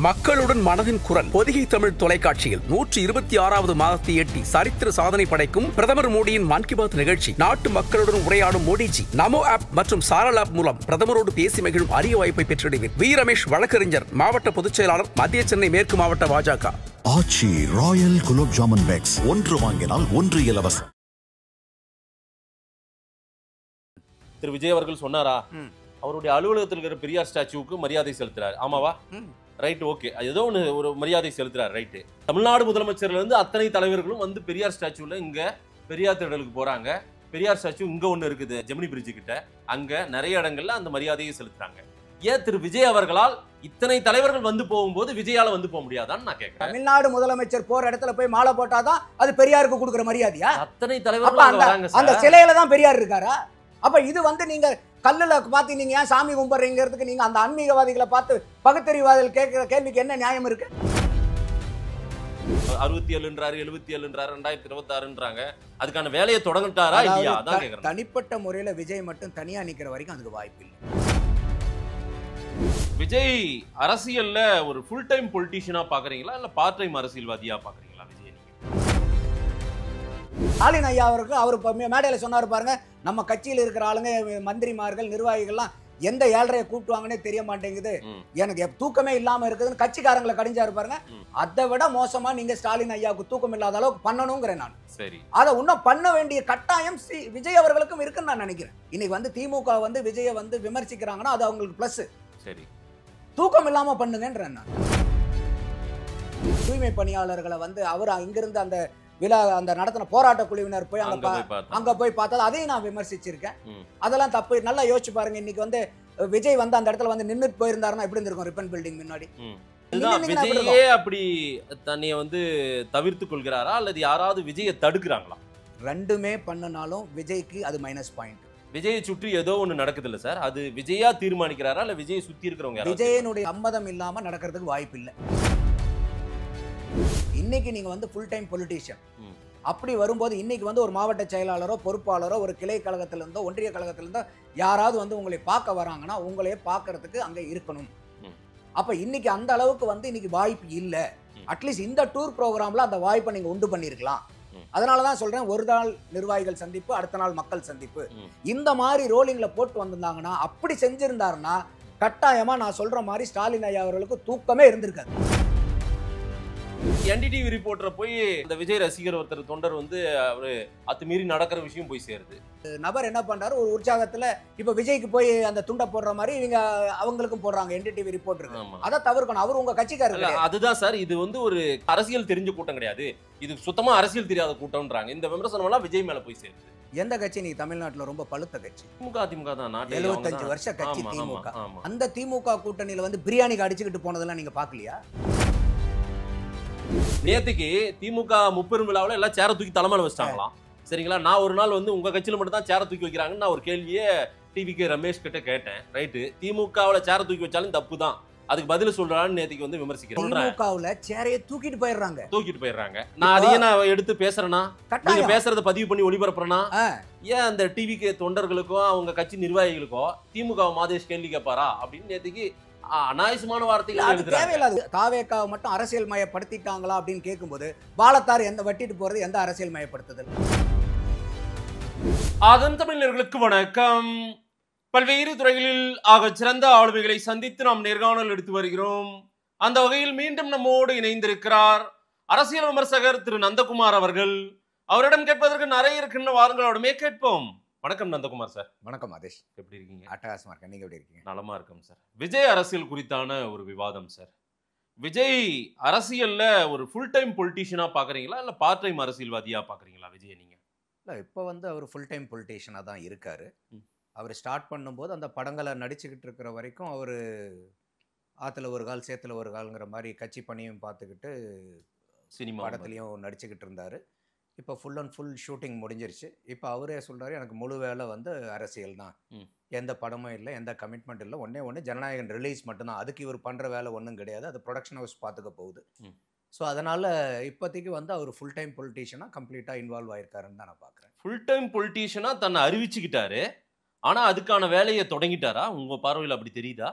மக்களுடன் மனதின் குரல் பொதிகை தமிழ் தொலைக்காட்சியில் 126வது மாதத்தை எட்டி சரித்திர சாதனை படைக்கும் பிரதமர் மோடியின் மன் கி பாத் நிகழ்ச்சி. நாட்டு மக்களுடன் உரையாடும் மோடிஜி நமோ ஆப் மற்றும் சாரல் ஆப் மூலம் பிரதமரோடு பேசி மகிழும் அரிய வாய்ப்பை பெற்றிடுவீர். வி ரமேஷ் வழக்கறிஞர், மாவட்ட பொதுச் செயலாளர், மத்திய சென்னை மேற்கு மாவட்ட பாஜக. ஆச்சி ராயல் குலோப் ஜாமுன் பேக்ஸ், ஒன்று வாங்கினால் ஒன்று இலவசம். திரு விஜய் அவர்கள் சொன்னாரா அவருடைய அலுவலகத்தில் இருக்கிற பெரியார் ஸ்டாச்சுவுக்கு மரியாதை செலுத்துறாரு, ஆமாவா? ரைட், ஓகே, ஏதோ ஒரு மரியாதை செலுத்துறாரு, ரைட்டு. தமிழ்நாடு முதலமைச்சர்ல இருந்து அத்தனை தலைவர்களும் வந்து பெரியார் ஸ்டாச்சுல இங்க பெரியார் திடலுக்கு போறாங்க. பெரியார் ஸ்டாச்சு இங்க ஒண்ணு இருக்குது ஜெமினி பிரிட்ஜ் கிட்ட, அங்க நிறைய இடங்கள்ல அந்த மரியாதையை செலுத்துறாங்க. ஏன் திரு விஜய் அவர்களால் இத்தனை தலைவர்கள் வந்து போகும்போது விஜயால வந்து போக முடியாதான்னு நான் கேட்கிறேன். தமிழ்நாடு முதலமைச்சர் போற இடத்துல போய் மாலை போட்டாதான் அது பெரியாருக்கு கொடுக்குற மரியாதையா? அத்தனை தலைவர்கள் அந்த சிலையில தான் பெரியார் இருக்காரா? அப்ப இது வந்து நீங்க கல்லுல பார்த்து நீங்க ஏன் சாமி கும்பிடுறீங்கிறதுக்கு நீங்க அந்த ஆன்மீகவாதிகளை பார்த்து பகுத்தறிவாதிகள் கேட்கிற கேள்விக்கு என்ன நியாயம் இருக்கு? 67ன்றாரு, 77ன்றாரு, 2026ன்றாங்க. அதுக்கான வேலையை தொடங்கிட்டாரா இல்லையா? அதான் கேக்குறேன். தனிப்பட்ட முறையில விஜய் மட்டும் தனியா நிக்கிற வரைக்கும் அதுக்கு வாய்ப்பு இல்லை. விஜய் அரசியல்ல ஒரு ஃபுல் டைம் பொலிட்டீஷியனா பாக்குறீங்களா இல்ல பார்ட் டைம் அரசியல்வாதியா பாக்குறீங்களா விஜய் நீங்க? ஸ்டாலின் ஐயா அவருக்கு அவர் மேடையில சொன்னாரு பாருங்க, நம்ம கட்சியில் இருக்கிற ஆளுங்க, மந்திரிமார்கள், நிர்வாகிகள்லாம் எந்த ஏழரையை கூட்டுவாங்கன்னே தெரிய மாட்டேங்குது, எனக்கு தூக்கமே இல்லாம இருக்குதுன்னு கட்சிக்காரங்களை கடிஞ்சாரு பாருங்க. அதை விட மோசமா நீங்க ஸ்டாலின் ஐயாவுக்கு தூக்கம் இல்லாத அளவுக்கு பண்ணணுங்கிறேன் நான். சரி, அதை இன்னும் பண்ண வேண்டிய கட்டாயம் விஜய் அவர்களுக்கும் இருக்குன்னு நான் நினைக்கிறேன். இன்னைக்கு வந்து திமுக வந்து விஜயை வந்து விமர்சிக்கிறாங்கன்னா அது அவங்களுக்கு பிளஸ். சரி, தூக்கம் இல்லாம பண்ணுங்கன்றேன் நான். தூய்மை பணியாளர்களை வந்து அவர் இங்கிருந்து அந்த விழா அந்த நடத்தின போராட்ட குழுவினர் போய் அங்க போய் பார்த்தா அதையும் நான் விமர்சிச்சிருக்கேன். அதெல்லாம் தப்பு. நல்லா யோசிச்சு பாருங்க, இன்னைக்கு வந்து விஜய் வந்து அந்த இடத்துல வந்து நின்னுட்டு போயிருந்தாருன்னா எப்படி இருந்திருக்கும்? ரிப்பன் பில்டிங் முன்னாடி. விஜயே அப்படி தன்னைய வந்து தவிர்த்து கொள்கிறாரா அல்லது யாராவது விஜயை தடுக்கிறாங்களா? ரெண்டுமே பண்ணனாலும் விஜய்க்கு அது மைனஸ் பாயிண்ட். விஜயை சுற்றி ஏதோ ஒண்ணு நடக்குது இல்ல சார், அது விஜயா தீர்மானிக்கிறாரா இல்ல விஜயை சுத்தி இருக்கிறவங்க? விஜயனுடைய சம்மதம் இல்லாம நடக்கிறதுக்கு வாய்ப்பு இல்லை. இன்னைக்கு நீங்க வந்து ஃபுல் டைம் பொலிட்டீஷியன் அப்படி வரும்போது இன்னைக்கு வந்து ஒரு மாவட்ட செயலாளரோ பொறுப்பாளரோ ஒரு கிளை கழகத்துல இருந்தோ ஒன்றிய கழகத்துல இருந்தோ யாராவது வந்து உங்களை பார்க்க வராங்கன்னா உங்களையே பார்க்கறதுக்கு அங்க இருக்கணும். அப்ப இன்னைக்கு அந்த அளவுக்கு வந்து இன்னைக்கு வாய்ப்பு இல்லை. அட்லீஸ்ட் இந்த டூர் ப்ரோக்ராம்ல அந்த வாய்ப்பை நீங்க உண்டு பண்ணிருக்கலாம். அதனாலதான் சொல்றேன், ஒரு நாள் நிர்வாகிகள் சந்திப்பு, அடுத்த நாள் மக்கள் சந்திப்பு, இந்த மாதிரி ரோலிங்ல போட்டு வந்திருந்தாங்கன்னா, அப்படி செஞ்சிருந்தாருன்னா கட்டாயமா நான் சொல்ற மாதிரி ஸ்டாலின் ஐயா அவர்களுக்கு தூக்கமே இருந்திருக்காது. என்டிடிவி ரிப்போர்ட்டரை போய் இந்த விஜய் ரசிகர் ஒருத்தர் தொண்டர் வந்து அவரு அத்துமீறி நடக்கிற விஷயம் போய் சேருது. நபர் என்ன பண்றாரு, ஒரு உற்சாகத்துல இப்ப விஜய்க்கு போய் அந்த துண்டை போடுற மாதிரி இவங்க அவங்களுக்கும் போடுறாங்க என்டிடிவி ரிப்போர்ட்டர். அதை தவிர்க்கணும். அவர் உங்க கட்சிக்காரர். அதுதான் சார், இது வந்து ஒரு அரசியல் தெரிஞ்ச கூட்டம் கிடையாது, இது சுத்தமா அரசியல் தெரியாத கூட்டம்ன்றாங்க. இந்த விமர்சனம் எல்லாம் விஜய் மேல போய் சேருது. எந்த கட்சி நீ தமிழ்நாட்டுல ரொம்ப பழுத்த கட்சி? திமுக தான். 75 வருஷ கட்சி திமுக. அந்த திமுக கூட்டணியில வந்து பிரியாணிக்கு அடிச்சுக்கிட்டு போனதெல்லாம் நீங்க பாக்கலையா? நேத்துக்கு திமுக முப்பெரும் விழாவில் எல்லாம் சேர தூக்கி தலைமையில வச்சிட்டாங்களாம். சரிங்களா, நான் ஒரு நாள் வந்து உங்க கட்சியில மட்டும் தான் சேர தூக்கி வைக்கிறாங்கன்னு நான் ஒரு கேள்வியே டிவிக்கு ரமேஷ் கிட்ட கேட்டேன். ரைட்டு, திமுகவில் சேர தூக்கி வச்சாலும் தப்பு தான், அதுக்கு பதில் சொல்றான்னு நேத்துக்கு வந்து விமர்சிக்கிறேன். திமுகவுல சேரையை தூக்கிட்டு போயிடுறாங்க. நான் அதையே நான் எடுத்து பேசுறேன்னா, நீங்க பேசுறத பதிவு பண்ணி ஒளிபரப்புறேன்னா, ஏன் அந்த டிவிக்கு தொண்டர்களுக்கும் அவங்க கட்சி நிர்வாகிகளுக்கும் திமுக மாதேஷ் கேள்வி கேட்பாரா அப்படின்னு நேத்துக்கு அநாயசமான வார்த்தைகள் தேவையில்லாது. தாவேக்காவை மட்டும் அரசியல் மயப்படுத்திட்டாங்களா அப்படின்னு கேட்கும்போது பாலத்தார் எந்த வட்டிட்டு போறது எந்த அரசியல் மயப்படுத்துதல்? அதன் தமிழர்களுக்கு வணக்கம். பல்வேறு துறைகளில் ஆக சிறந்த ஆளுமைகளை சந்தித்து நாம் நேர்காணல் எடுத்து வருகிறோம். அந்த வகையில் மீண்டும் நம்மோடு இணைந்திருக்கிறார் அரசியல் விமர்சகர் திரு நந்தகுமார் அவர்கள். அவரிடம் கேட்பதற்கு நிறைய இருக்குன்னு வாருங்களோடமே கேட்போம். வணக்கம் நந்தகுமார் சார். வணக்கம் ஆதேஷ், எப்படி இருக்கீங்க? அட்டகாசமா இருக்கேன், நீங்க எப்படி இருக்கீங்க? நலமா இருக்கும் சார். விஜய் அரசியல் குறித்தான ஒரு விவாதம் சார். விஜய் அரசியல்ல ஒரு ஃபுல் டைம் பொலிட்டீஷியனா பாக்குறீங்களா இல்ல பார்ட் டைம் அரசியல்வாதியா பாக்குறீங்களா விஜய் நீங்க? இல்ல, இப்போ வந்து அவர் ஃபுல் டைம் பொலிட்டீஷியனா தான் இருக்காரு. அவர் ஸ்டார்ட் பண்ணும்போது அந்த படங்களை நடிச்சுக்கிட்டு இருக்கிற வரைக்கும் அவர் ஆத்துல ஒரு கால் சேத்துல ஒரு கால்ங்கிற மாதிரி கட்சி பணியும் பார்த்துக்கிட்டு சினிமா படத்துலையும் நடிச்சுக்கிட்டு இருந்தாரு. இப்போ ஃபுல் அண்ட் ஃபுல் ஷூட்டிங் முடிஞ்சிருச்சு. இப்போ அவரே சொல்றாரு, எனக்கு முழு வேலை வந்து அரசியல் தான், எந்த படமும் இல்லை, எந்த கமிட்மெண்ட் இல்லை, ஒன்று ஜனநாயகன் ரிலீஸ் மட்டும்தான், அதுக்கு இவர் பண்ணுற வேலை ஒன்றும் கிடையாது, அது ப்ரொடக்ஷன் ஹவுஸ் பார்த்துக்க போகுது. ஸோ அதனால் இப்போதைக்கு வந்து அவர் ஃபுல் டைம் பொலிட்டீஷியனாக கம்ப்ளீட்டாக இன்வால்வ் ஆயிருக்காருன்னு தான் நான் பார்க்குறேன். ஃபுல் டைம் பொலிட்டீஷியனாக தன்னை அறிவிச்சுக்கிட்டாரு, ஆனால் அதுக்கான வேலையை தொடங்கிட்டாரா? உங்கள் பார்வையில் அப்படி தெரியுதா?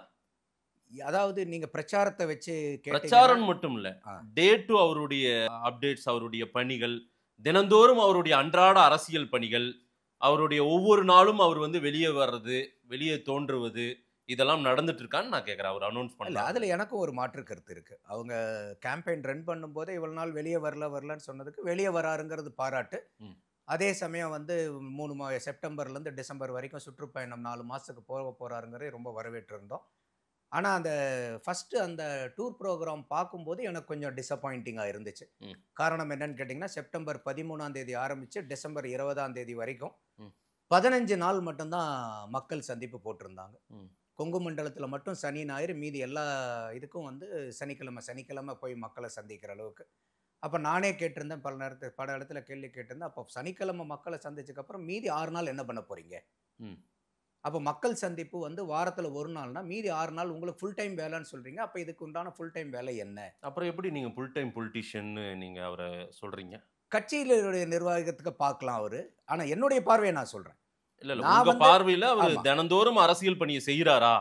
அதாவது நீங்க பிரச்சாரத்தை வச்சு பிரச்சாரம் மட்டும் இல்ல, ஆ. டே டு அவருடைய அப்டேட்ஸ், அவருடைய பணிகள், தினந்தோறும் அவருடைய அன்றாட அரசியல் பணிகள், அவருடைய ஒவ்வொரு நாளும் அவர் வந்து வெளியே வர்றது, வெளியே தோன்றுவது, இதெல்லாம் நடந்துட்டு இருக்கான்னு நான் கேட்கறேன். அவர் அனௌன்ஸ் இல்ல பண்ணல. அதுல எனக்கும் ஒரு மாற்று கருத்து இருக்கு. அவங்க கேம்பெயின் ரன் பண்ணும்போதே இவ்வளவு நாள் வெளியே வரலன்னு சொன்னதுக்கு வெளியே வராருங்கிறது பாராட்டு. ம். அதே சமயம் வந்து 3 செப்டம்பர்ல இருந்து டிசம்பர் வரைக்கும் சுற்றுப்பயணம் 4 மாசத்துக்கு போக போறாருங்கிறதே ரொம்ப வரவேற்றிருந்தோம். ஆனா அந்த ஃபர்ஸ்ட் அந்த டூர் ப்ரோக்ராம் பார்க்கும்போது எனக்கு கொஞ்சம் டிசப்பாயிண்டிங்கா இருந்துச்சு. ம். காரணம் என்னன்னு கேட்டிங்கன்னா, செப்டம்பர் 13ஆம் தேதி ஆரம்பிச்சு டிசம்பர் 20ஆம் தேதி வரைக்கும் ம். 15 நாள் மட்டும்தான் மக்கள் சந்திப்பு போட்டிருந்தாங்க. ம். கொங்கு மண்டலத்தில் மட்டும் சனி ஞாயிறு, மீதி எல்லா இதுக்கும் வந்து சனிக்கிழமை போய் மக்களை சந்திக்கிற அளவுக்கு. அப்போ நானே கேட்டிருந்தேன், பல இடத்துல கேள்வி கேட்டிருந்தேன். அப்போ சனிக்கிழமை மக்களை சந்திச்சதுக்கப்புறம் மீதி 6 நாள் என்ன பண்ண போறீங்க? ம். அப்போ மக்கள் சந்திப்பு வந்து வாரத்தில் ஒரு நாள்னா மீதி 6 நாள் உங்களுக்கு ஃபுல் டைம் வேலைன்னு சொல்றீங்க. அப்போ இதுக்கு உண்டான ஃபுல் டைம் வேலை என்ன? அப்புறம் எப்படி நீங்க ஃபுல் டைம் பொலிட்டிஷியன்னு நீங்க அவரை சொல்றீங்க? கட்சியிலுடைய நிர்வாகத்துக்கு பார்க்கலாம் அவரு. ஆனா என்னுடைய பார்வையை நான் சொல்றேன். இல்ல இல்ல, நான் உங்க வந்து- பார்வையில அவர் ஆமா. தினந்தோறும் அரசியல் பணியை செய்யறாரா?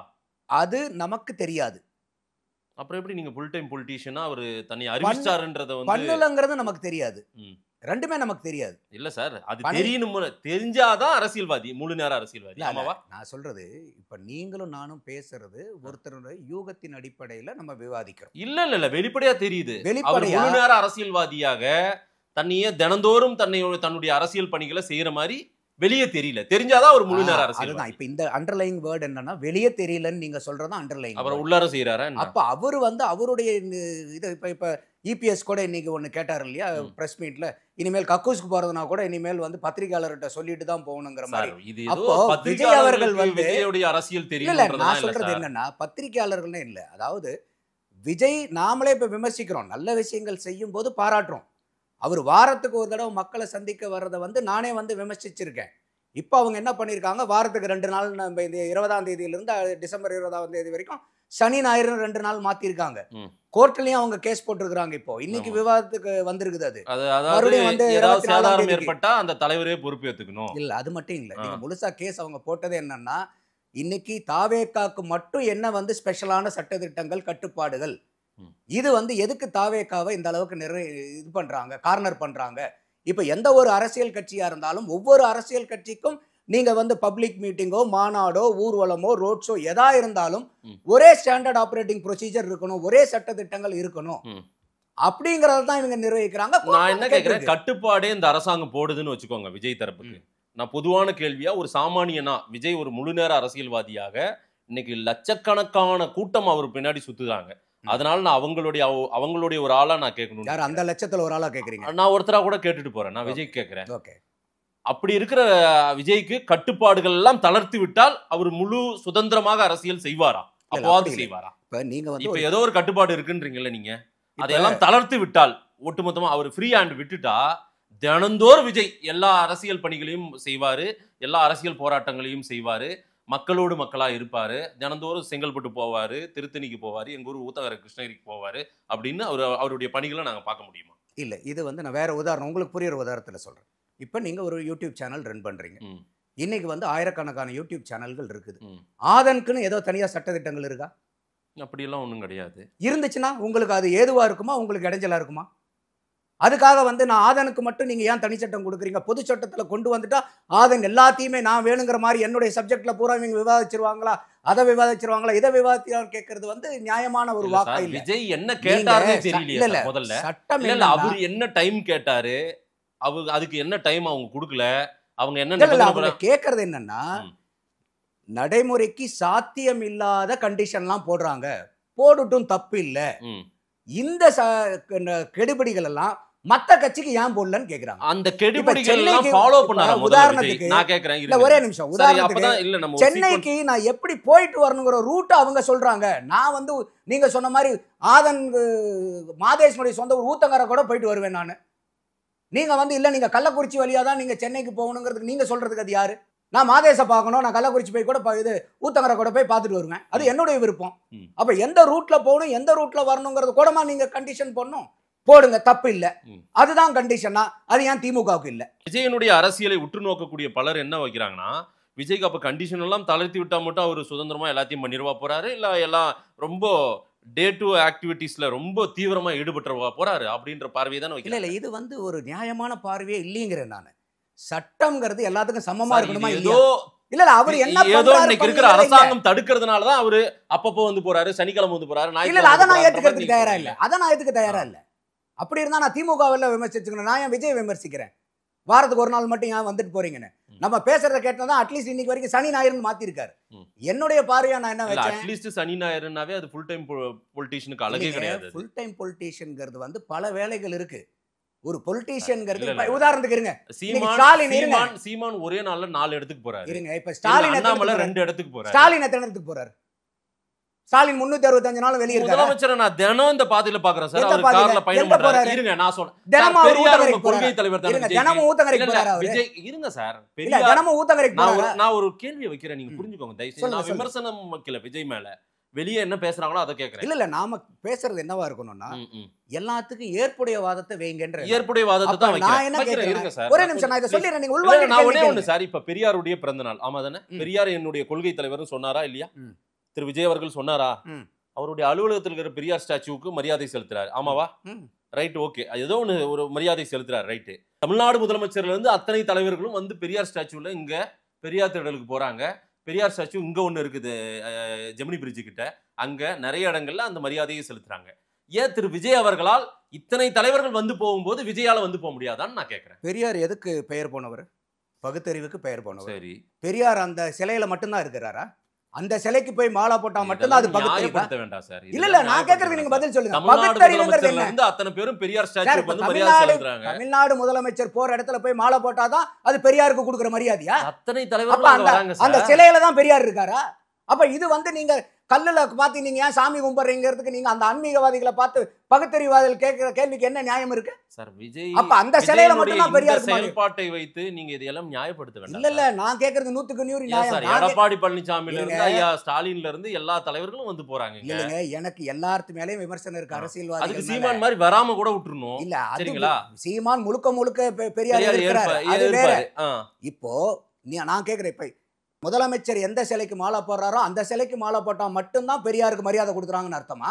அது நமக்கு தெரியாது. அப்புறம் எப்படி நீங்க ஃபுல் டைம் பொலிட்டிஷியனா அவர் தன்னை அறிவிச்சாருன்றத வந்து பண்ணலங்கிறது நமக்கு தெரியாது. ம். ரெண்டுமே நமக்கு தெரியாது. இல்ல சார், அது பணி- தெரியணும், தெரிஞ்சாதான் அரசியல்வாதி, முழு நேர அரசியல்வாதி. இல்ல, இல்ல, ஆமாவா? நான் சொல்றது இப்ப நீங்களும் நானும் பேசுறது ஒருத்தருடைய யூகத்தின் அடிப்படையில நம்ம விவாதிக்கிறோம். இல்ல இல்ல இல்ல, வெளிப்படையா தெரியுது. அவர் வெளிப்படையா முழு நேர அரசியல்வாதியாக தன்னையே தினந்தோறும் தன்னுடைய அரசியல் பணிகளை செய்யற மாதிரி வெளியே தெரியல. தெரிஞ்சாதான் ஒரு முழு நேர அதுதான். அரசியல்வாதி. இப்ப இந்த அண்டர்லைங் வேர்ட் என்னன்னா, வெளியே தெரியலன்னு நீங்க சொல்றதா அண்டர்லைங். அவரை உள்ளார செய்யறாரா என்ன? அப்ப அவரு வந்து அவருடைய இது இப்ப இபிஎஸ் கூட இன்னைக்கு ஒண்ணு கேட்டாரு இல்லையா பிரஸ் மீட்ல, இனிமேல் கக்கூஸ்க்கு போறதுனா கூட இனிமேல் வந்து பத்திரிகையாளர்கிட்ட சொல்லிட்டு தான் போகணுங்கிற மாதிரி. சார், இது ஏதோ அப்போ விஜய் அவர்கள் பத்திரிகையாளர்களுக்கு வந்து விஜயுடைய அரசியல் இல்ல தெரியும். நான் சொல்றது என்னன்னா, பத்திரிகையாளர்களே இல்ல, அதாவது விஜய் நாமளே இப்ப விமர்சிக்கிறோம், நல்ல விஷயங்கள் செய்யும் போது பாராட்டுறோம். அவர் வாரத்துக்கு ஒரு தடவை மக்களை சந்திக்க வர்றதை வந்து நானே வந்து விமர்சிச்சிருக்கேன். இப்போ அவங்க என்ன பண்ணியிருக்காங்க, வாரத்துக்கு 2 நாள், நம்ம இந்த 20ஆம் தேதியிலிருந்து டிசம்பர் 20ஆம் தேதி வரைக்கும் சனி ஞாயிறு 2 நாள் மாத்திருக்காங்க. ம். கோர்ட்லயும் அவங்க கேஸ் போட்டிருக்காங்க. இப்போ இன்னைக்கு ஆமா. விவாதத்துக்கு வந்திருக்குது. அது அதாவது மறுபடியும் வந்து ஏதாவது 24ஆம் சேதாரம் தேதிக்கு. ஏற்பட்டா அந்த தலைவரே பொறுப்பு ஏத்துக்கணும். இல்ல அது மட்டும் இல்ல, ஆ. நீங்க முழுசா கேஸ் அவங்க போட்டது என்னன்னா, இன்னைக்கு தாவேக்காக்கு மட்டும் என்ன வந்து ஸ்பெஷலான சட்டதிட்டங்கள் கட்டுப்பாடுகள், ம். இது வந்து எதுக்கு தாவேக்காவை இந்த அளவுக்கு இது பண்றாங்க, கார்னர் பண்றாங்க. இப்ப எந்த ஒரு அரசியல் கட்சியா இருந்தாலும் ஒவ்வொரு அரசியல் கட்சிக்கும் நீங்க வந்து பப்ளிக் மீட்டிங்கோ, மாநாடோ, ஊர்வலமோ, ரோட் ஷோ எதா இருந்தாலும் ம். ஒரே ஸ்டாண்டர்ட் ஆபரேட்டிங் ப்ரொசீஜர் இருக்கணும், ஒரே சட்டதிட்டங்கள் இருக்கணும். ம். அப்படிங்கறத தான் இவங்க நிர்வகிக்கிறாங்க. நான் என்ன கேட்கிறேன், கட்டுப்பாடே இந்த அரசாங்கம் போடுதுன்னு வச்சுக்கோங்க விஜய் தரப்புக்கு. நான் பொதுவான கேள்வியா, ஒரு சாமானியனா விஜய் ஒரு முழு நேர அரசியல்வாதியாக இன்னைக்கு லட்சக்கணக்கான கூட்டம் அவர் பின்னாடி சுத்துறாங்க. அதனால நான் அவங்களுடைய ஒரு ஆளா நான் கேட்கணும். யார் அந்த லட்சத்துல ஒரு ஆளா கேக்குறீங்க? நான் ஒருத்தரா கூட கேட்டுட்டு போறேன். நான் விஜய் கேட்கிறேன். ஓகே. அப்படி இருக்கிற விஜய்க்கு கட்டுப்பாடுகள் எல்லாம் தளர்த்தி விட்டால் அவர் முழு சுதந்திரமாக அரசியல் செய்வாரா? அப்பவாது அப்படி இல்லை. செய்வாரா? இப்ப நீங்க வந்து இப்ப ஏதோ ஒரு கட்டுப்பாடு இருக்குன்றீங்கல்ல நீங்க, அதையெல்லாம் தளர்த்தி விட்டால், ஒட்டுமொத்தமா அவர் ஃப்ரீ ஹேண்ட் விட்டுட்டா, தினந்தோறும் விஜய் எல்லா அரசியல் பணிகளையும் செய்வாரு, எல்லா அரசியல் போராட்டங்களையும் செய்வாரு, மக்களோடு மக்களா இருப்பாரு, தினந்தோறும் செங்கல்பட்டு போவாரு, திருத்தணிக்கு போவாரு, எங்க ஊர் ஊத்தங்கரை கிருஷ்ணகிரிக்கு போவாரு அப்படின்னு அவருடைய பணிகளை நாங்க பார்க்க முடியுமா? இல்ல, இது வந்து நான் வேற உதாரணம் உங்களுக்கு புரியுற உதாரணத்துல சொல்றேன். இப்ப நீங்க ஒரு யூடியூப் சேனல் ரன் பண்றீங்க. ம். இன்னைக்கு வந்து ஆயிரக்கணக்கான யூடியூப் சேனல்கள் இருக்குது. ம். ஆதனுக்குன்னு ஏதோ தனியா சட்டதிட்டங்கள் இருக்கா? அப்படியெல்லாம் ஒண்ணும் கிடையாது. இருந்துச்சுன்னா உங்களுக்கு அது ஏதுவா இருக்குமா, உங்களுக்கு இடைஞ்சலா இருக்குமா? அதுக்காக வந்து நான் ஆதனுக்கு மட்டும் நீங்க ஏன் தனி சட்டம் கொடுக்குறீங்க? பொது சட்டத்துல கொண்டு வந்துட்டா ஆதன் எல்லாத்தையுமே நான் வேணுங்கிற மாதிரி என்னுடைய சப்ஜெக்ட்ல பூரா இவங்க விவாதிச்சிருவாங்களா, அதை விவாதிச்சிருவாங்களா, இதை விவாதிச்சான்னு கேட்கறது வந்து நியாயமான ஒரு இல்ல வாக்கா சார், இல்ல. விஜய் என்ன கேட்டாருன்னு இல்ல, தெரியலையே இல்ல. சார் முதல்ல. சட்டம் இல்ல இல்ல, என்னன்னா- அவரு என்ன டைம் கேட்டாரு, அதுக்கு என்ன டைம் அவங்க கொடுக்கல, அவங்க என்ன இல்ல, இல்ல, நிபந்தனை அவங்க கேட்கறது என்னன்னா, ம். நடைமுறைக்கு சாத்தியம் இல்லாத கண்டிஷன்லாம் போடுறாங்க, போடட்டும் தப்பு இல்ல. ம். இந்த கெடுபிடிகள் எல்லாம் மத்த கட்சிக்கு ஏன் போடலன்னு கேக்குறாங்க. அந்த கெடுபிடிகள் எல்லாம் சென்னைக்கு ஃபாலோ இப்ப பண்ணாரா முதல்ல உதாரணத்துக்கு- விஜய்? நான் கேக்குறேன். இல்ல ஒரே நிமிஷம், சரி, உதாரணத்துக்கு அப்பதான் இல்ல நம்ம ஒரு சென்னைக்கு நான் எப்படி போயிட்டு வரணுங்கிற ரூட் அவங்க சொல்றாங்க. நான் வந்து நீங்க சொன்ன மாதிரி ஆதன் மாதேஷ்னுடைய சொந்த ஊர் ஊத்தங்கரை கூட போயிட்டு வருவேன் நான். நீங்க வந்து இல்ல நீங்க கள்ளக்குறிச்சி வழியா தான் நீங்க சென்னைக்கு போகணுங்கிறதுக்கு நீங்க சொல்றதுக்கு அது யாரு? நான் மாதேச பார்க்கணும், நான் கள்ளக்குறிச்சி போய் கூட இது ஊத்தங்கரை கூட போய் பார்த்துட்டு வருவேன், அது என்னுடைய விருப்பம். ம். அப்ப எந்த ரூட்ல போகணும், எந்த ரூட்ல வரணுங்கிறது கூடமா நீங்க கண்டிஷன் பண்ணணும், போடுங்க, தப்பு இல்ல. ம். அதுதான் கண்டிஷனா, அது ஏன் திமுகவுக்கு இல்ல? விஜயனுடைய அரசியலை உற்று நோக்கக்கூடிய பலர் என்ன வைக்கிறாங்கன்னா, விஜய்க்கு அப்ப கண்டிஷன் எல்லாம் தளர்த்தி விட்டா மட்டும் அவர் சுதந்திரமா எல்லாத்தையும் பண்ணிடுவா போறாரு, இல்ல எல்லாம் ரொம்ப டே டு ஆக்டிவிட்டீஸ்ல ரொம்ப தீவிரமா ஈடுபட்டுருவா போறாரு அப்படின்ற பார்வையை தானே இல்ல வைக்கிறேன். இது வந்து ஒரு நியாயமான பார்வையே இல்லைங்கிறேன் நான். சட்டம்ங்கிறது எல்லாத்துக்கும் சமமா சார், இருக்கணுமா இது இல்லையா? ஏதோ இல்ல அவர் என்ன ஏதோ பண்றாரு இன்னைக்கு இருக்கிற பண்ணலையா இல்ல. அரசாங்கம் தடுக்கிறதுனால தான் அவரு அப்பப்போ வந்து போறாரு, சனிக்கிழமை வந்து போறாரு, இல்ல ஞாயிற்றுக்கிழமை அதை வந்து நான் போறாருன்ற ஏத்துக்கிறதுக்கு மாதிரி தயாரா நீங்க இல்ல. அதை நான் ஏத்துக்க தயாரா இல்ல. அப்படி இருந்தா நான் திமுகவில் விமர்சிச்சுக்கணும். நான் ஏன் விஜய் விமர்சிக்கிறேன்? வாரத்துக்கு ஒரு நாள் மட்டும் ஏன் வந்துட்டு போறீங்கன்னு நம்ம பேசுறத கேட்டதான் அட்லீஸ்ட் இன்னைக்கு வரைக்கும் சனி ஞாயிறுன்னு மாத்திருக்காரு. என்னுடைய பார்வையா நான் என்ன வச்சேன், அட்லீஸ்ட் சனி ஞாயிறுனாவே அது ஃபுல் டைம் பொலிட்டீஷியனுக்கு அழகே கிடையாது. ஃபுல் டைம் பொலிட்டீஷியன்ங்கிறது வந்து பல வேலைகள் இருக்கு. ஒரு பொலிட்டீஷியன்ங்கிறது இல்ல, இல்ல. உதாரணத்துக்கு இருங்க, சீமான் ஒரே நாள்ல 4 இடத்துக்கு போறாரு. இருங்க இப்ப ஸ்டாலின் அண்ணாமலை 2 இடத்துக்கு போறாரு. ஸ்டாலின் எத்தனை இடத்துக்கு போறாரு? ஸ்டாலின் 365 நாள் வெளியே இருக்காரு. முதலமைச்சரை நான் தினம் இந்த பாதையில பாக்குறேன் சார். எந்த அவர் பாதையில? கார்ல பயணம் எங்க பண்றாரு. போறாரு? இருங்க நான் சொல்றேன். தினமும் சார், அவர் பெரியார் ஊத்தங்கரைக்கு உங்க கொள்கை போறாரு. தலைவர் தானே இருங்க, விஜய்க்கு? தினமும் ஊத்தங்கரைக்கு இல்ல, இல்ல, போறாரு அவரு. விஜய் இருங்க சார். இல்ல பெரியார் தினமும் ஊத்தங்கரைக்கு போறாரு. நான் ஒரு கேள்வி வைக்கிறேன், நீங்க புரிஞ்சுக்கோங்க தயவு செஞ்சு. சொல்லுங்க, நான் விமர்சனம் வைக்கல விஜய் மேல, வெளியே என்ன பேசுறாங்களோ அதை கேக்குறேன். இல்ல இல்ல நாம பேசுறது என்னவா இருக்கணும்னா எல்லாத்துக்கும் ஏற்புடைய வாதத்தை வைங்கன்ற. ஏற்புடைய வாதத்தை அப்ப தான் நான் என்ன வைக்கிறேன். இருங்க கேக்குறேன், சார். ஒரே நிமிஷம் நான் இதை சொல்லிடுறேன், நீங்க இல்ல, உள்வாங்கி நான் ஒண்ணே கேளுங்க. ஒண்ணு சார், இப்ப பெரியாருடைய பிறந்த நாள், ஆமா தானே? பெரியார் என்னுடைய கொள்கை தலைவர்னு சொன்னாரா இல்லையா? திரு விஜய் அவர்கள் சொன்னாரா? அவருடைய அலுவலகத்தில் இருக்கிற பெரியார் ஸ்டாச்சுவுக்கு மரியாதை செலுத்துறாரு, ஆமாவா? Right, okay. ஏதோ ஒரு மரியாதை செலுத்துறாரு, ரைட்டு. தமிழ்நாடு முதலமைச்சர்ல இருந்து அத்தனை தலைவர்களும் வந்து பெரியார் ஸ்டாச்சுல இங்க பெரியார் திடலுக்கு போறாங்க. பெரியார் ஸ்டாச்சு இங்க ஒண்ணு இருக்குது, ஜெமினி பிரிட்ஜு கிட்ட. அங்க நிறைய இடங்கள்ல அந்த மரியாதையை செலுத்துறாங்க. ஏன் திரு விஜய் அவர்களால் இத்தனை தலைவர்கள் வந்து போகும்போது விஜயால வந்து போக முடியாதான்னு நான் கேட்கிறேன். பெரியார் எதுக்கு பெயர் போனவர்? பகுத்தறிவுக்கு பெயர் போனவர். சரி, பெரியார் அந்த சிலையில மட்டும்தான் இருக்கிறாரா? அந்த சிலைக்கு போய் மாலா போட்டா மட்டும்தான் அது பகுத்தறிவு. நியாயப்படுத்த வேண்டாம் சார். இல்ல இல்ல நான் கேக்குறது நீங்க பதில் சொல்லுங்க. தமிழ்நாடு பகுத்தறிவுங்கிறது முதலமைச்சர்ல என்ன? இருந்து அத்தனை பேரும் பெரியார் சார், ஸ்டாச்சுக்கு இப்ப வந்து மரியாதை செலுத்துறாங்க. தமிழ்நாடு முதலமைச்சர் போற இடத்துல போய் மாலை போட்டாதான் அது பெரியாருக்கு கொடுக்குற மரியாதையா? அத்தனை அப்ப தலைவர்கள் அங்க அந்த வராங்க அந்த சார். சிலையில தான் பெரியார் இருக்காரா? அப்ப இது வந்து நீங்க கல்லுல பார்த்து நீங்க ஏன் சாமி கும்பிடுறீங்கிறதுக்கு நீங்க அந்த ஆன்மீகவாதிகளை பார்த்து பகுத்தறிவாதிகள் கேட்கிற கேள்விக்கு என்ன நியாயம் இருக்கு? சார், விஜய் அப்ப அந்த சிலையில மட்டும் தான் பெரியார் செயல்பாட்டை வைத்து நீங்க இதெல்லாம் நியாயப்படுத்த வேண்டாம். இல்ல இல்ல நான் கேக்குறது 100க்கு 100 சார், நியாயம். எடப்பாடி பழனிசாமில இருந்து ஐயா ஸ்டாலின்ல இருந்து எல்லா தலைவர்களும் வந்து போறாங்க. இல்லங்க, எனக்கு எல்லாத்து மேலயும் விமர்சனம் இருக்கு அதுக்கு அரசியல்வாதிகள். சீமான் மாதிரி வராம கூட விட்டுறணும். இல்ல அது சரிங்களா? சீமான் முழுக்க பெரியார் இருக்கிறாரு, அது வேற. இப்போ நான் கேக்குறேன், இப்ப முதலமைச்சர் எந்த சிலைக்கு மாலை போடுறாரோ அந்த சிலைக்கு மாலை போட்டா மட்டும்தான் பெரியாருக்கு மரியாதை கொடுக்குறாங்கன்னு அர்த்தமா?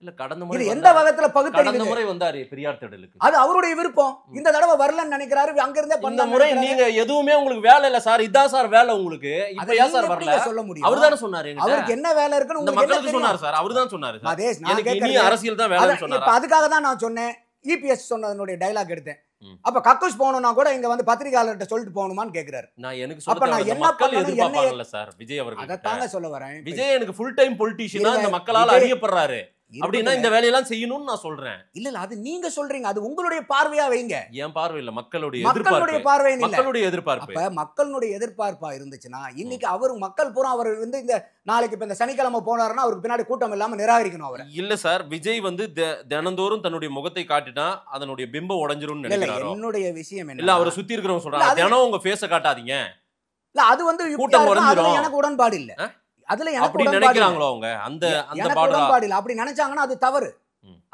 இல்ல, கடந்த இது முறை எந்த வகத்துல கடந்த பகுத்தறிவு? முறை வந்தாரு பெரியார் திடலுக்கு. அது அவருடைய விருப்பம். இந்த தடவை வரலன்னு நினைக்கிறாரு, அங்க இருந்தே இந்த பண்ண முறை நீங்க எதுவுமே உங்களுக்கு வேலை இல்ல சார். இதான் சார் வேலை உங்களுக்கு. இப்ப ஏன் சார் வரல? சொல்ல முடியும். அவர்தானே சொன்னாரு என்கிட்ட. அவருக்கு என்ன வேலை இருக்குன்னு இந்த உங்களுக்கு என்ன மக்களுக்கு தெரியும்? சொன்னாரு சார். அவர்தான் சொன்னாரு சார். மதேஷ், நான் எனக்கு இனி கேக்குறது அரசியல் தான் வேலைன்னு சொன்னாரு. இப்ப அதுக்காக தான் நான் சொன்னேன், இபிஎஸ் சொன்னதனுடைய டயலாக் எடுத்தேன். அப்ப கக்கூஸ் போகணும்னா கூட இங்க வந்து பத்திரிகையாளர்கிட்ட சொல்லிட்டு போகணுமான்னு கேக்குறாரு. நான் எனக்கு அப்ப சொல்ல நான் தேவையில்ல. என்ன மக்கள் பண்ணணும், எதிர்பார்ப்பாங்கல்ல சார் விஜய் அவர்கள். அதத்தாங்க சொல்ல வரேன். விஜய் எனக்கு ஃபுல் டைம் பொலிட்டீஷியனா இந்த மக்களால விஜய் அறியப்படுறாரு அப்படின்னா இந்த வேலையெல்லாம் செய்யணும்னு நான் சொல்றேன். இல்ல இல்ல அது நீங்க சொல்றீங்க, அது உங்களுடைய பார்வையா வைங்க. என் பார்வை இல்ல, மக்களுடைய மக்களுடைய எதிர்பார்ப்பு. பார்வை இல்ல. மக்களுடைய எதிர்பார்ப்பு. அப்ப மக்களுடைய எதிர்பார்ப்பா இருந்துச்சுன்னா இன்னைக்கு அவரு மக்கள் பூரா அவர் வந்து இந்த நாளைக்கு இப்ப இந்த சனிக்கிழமை போனாருன்னா அவருக்கு பின்னாடி கூட்டம் இல்லாம நிராகரிக்கணும் அவரை. இல்ல சார், விஜய் வந்து தினந்தோறும் தன்னுடைய முகத்தை காட்டினா அதனுடைய பிம்பம் உடைஞ்சிரும்னு இல்ல நினைக்கிறாரோ? என்னுடைய விஷயம் என்ன, இல்ல அவரை சுத்தி இருக்கிறவங்க சொல்றாங்க தினம் உங்க ஃபேஸ காட்டாதீங்க. இல்ல அது வந்து கூட்டம் உடைஞ்சிரும். எனக்கு உடன்பாடு இல்ல. அதுல எனக்கு அப்படி உடன்பாடு நினைக்கிறாங்களோ அவங்க? அந்த எனக்கு பாடா உடன்பாடு இல்ல. அப்படி நினைச்சாங்கன்னா அது தவறு.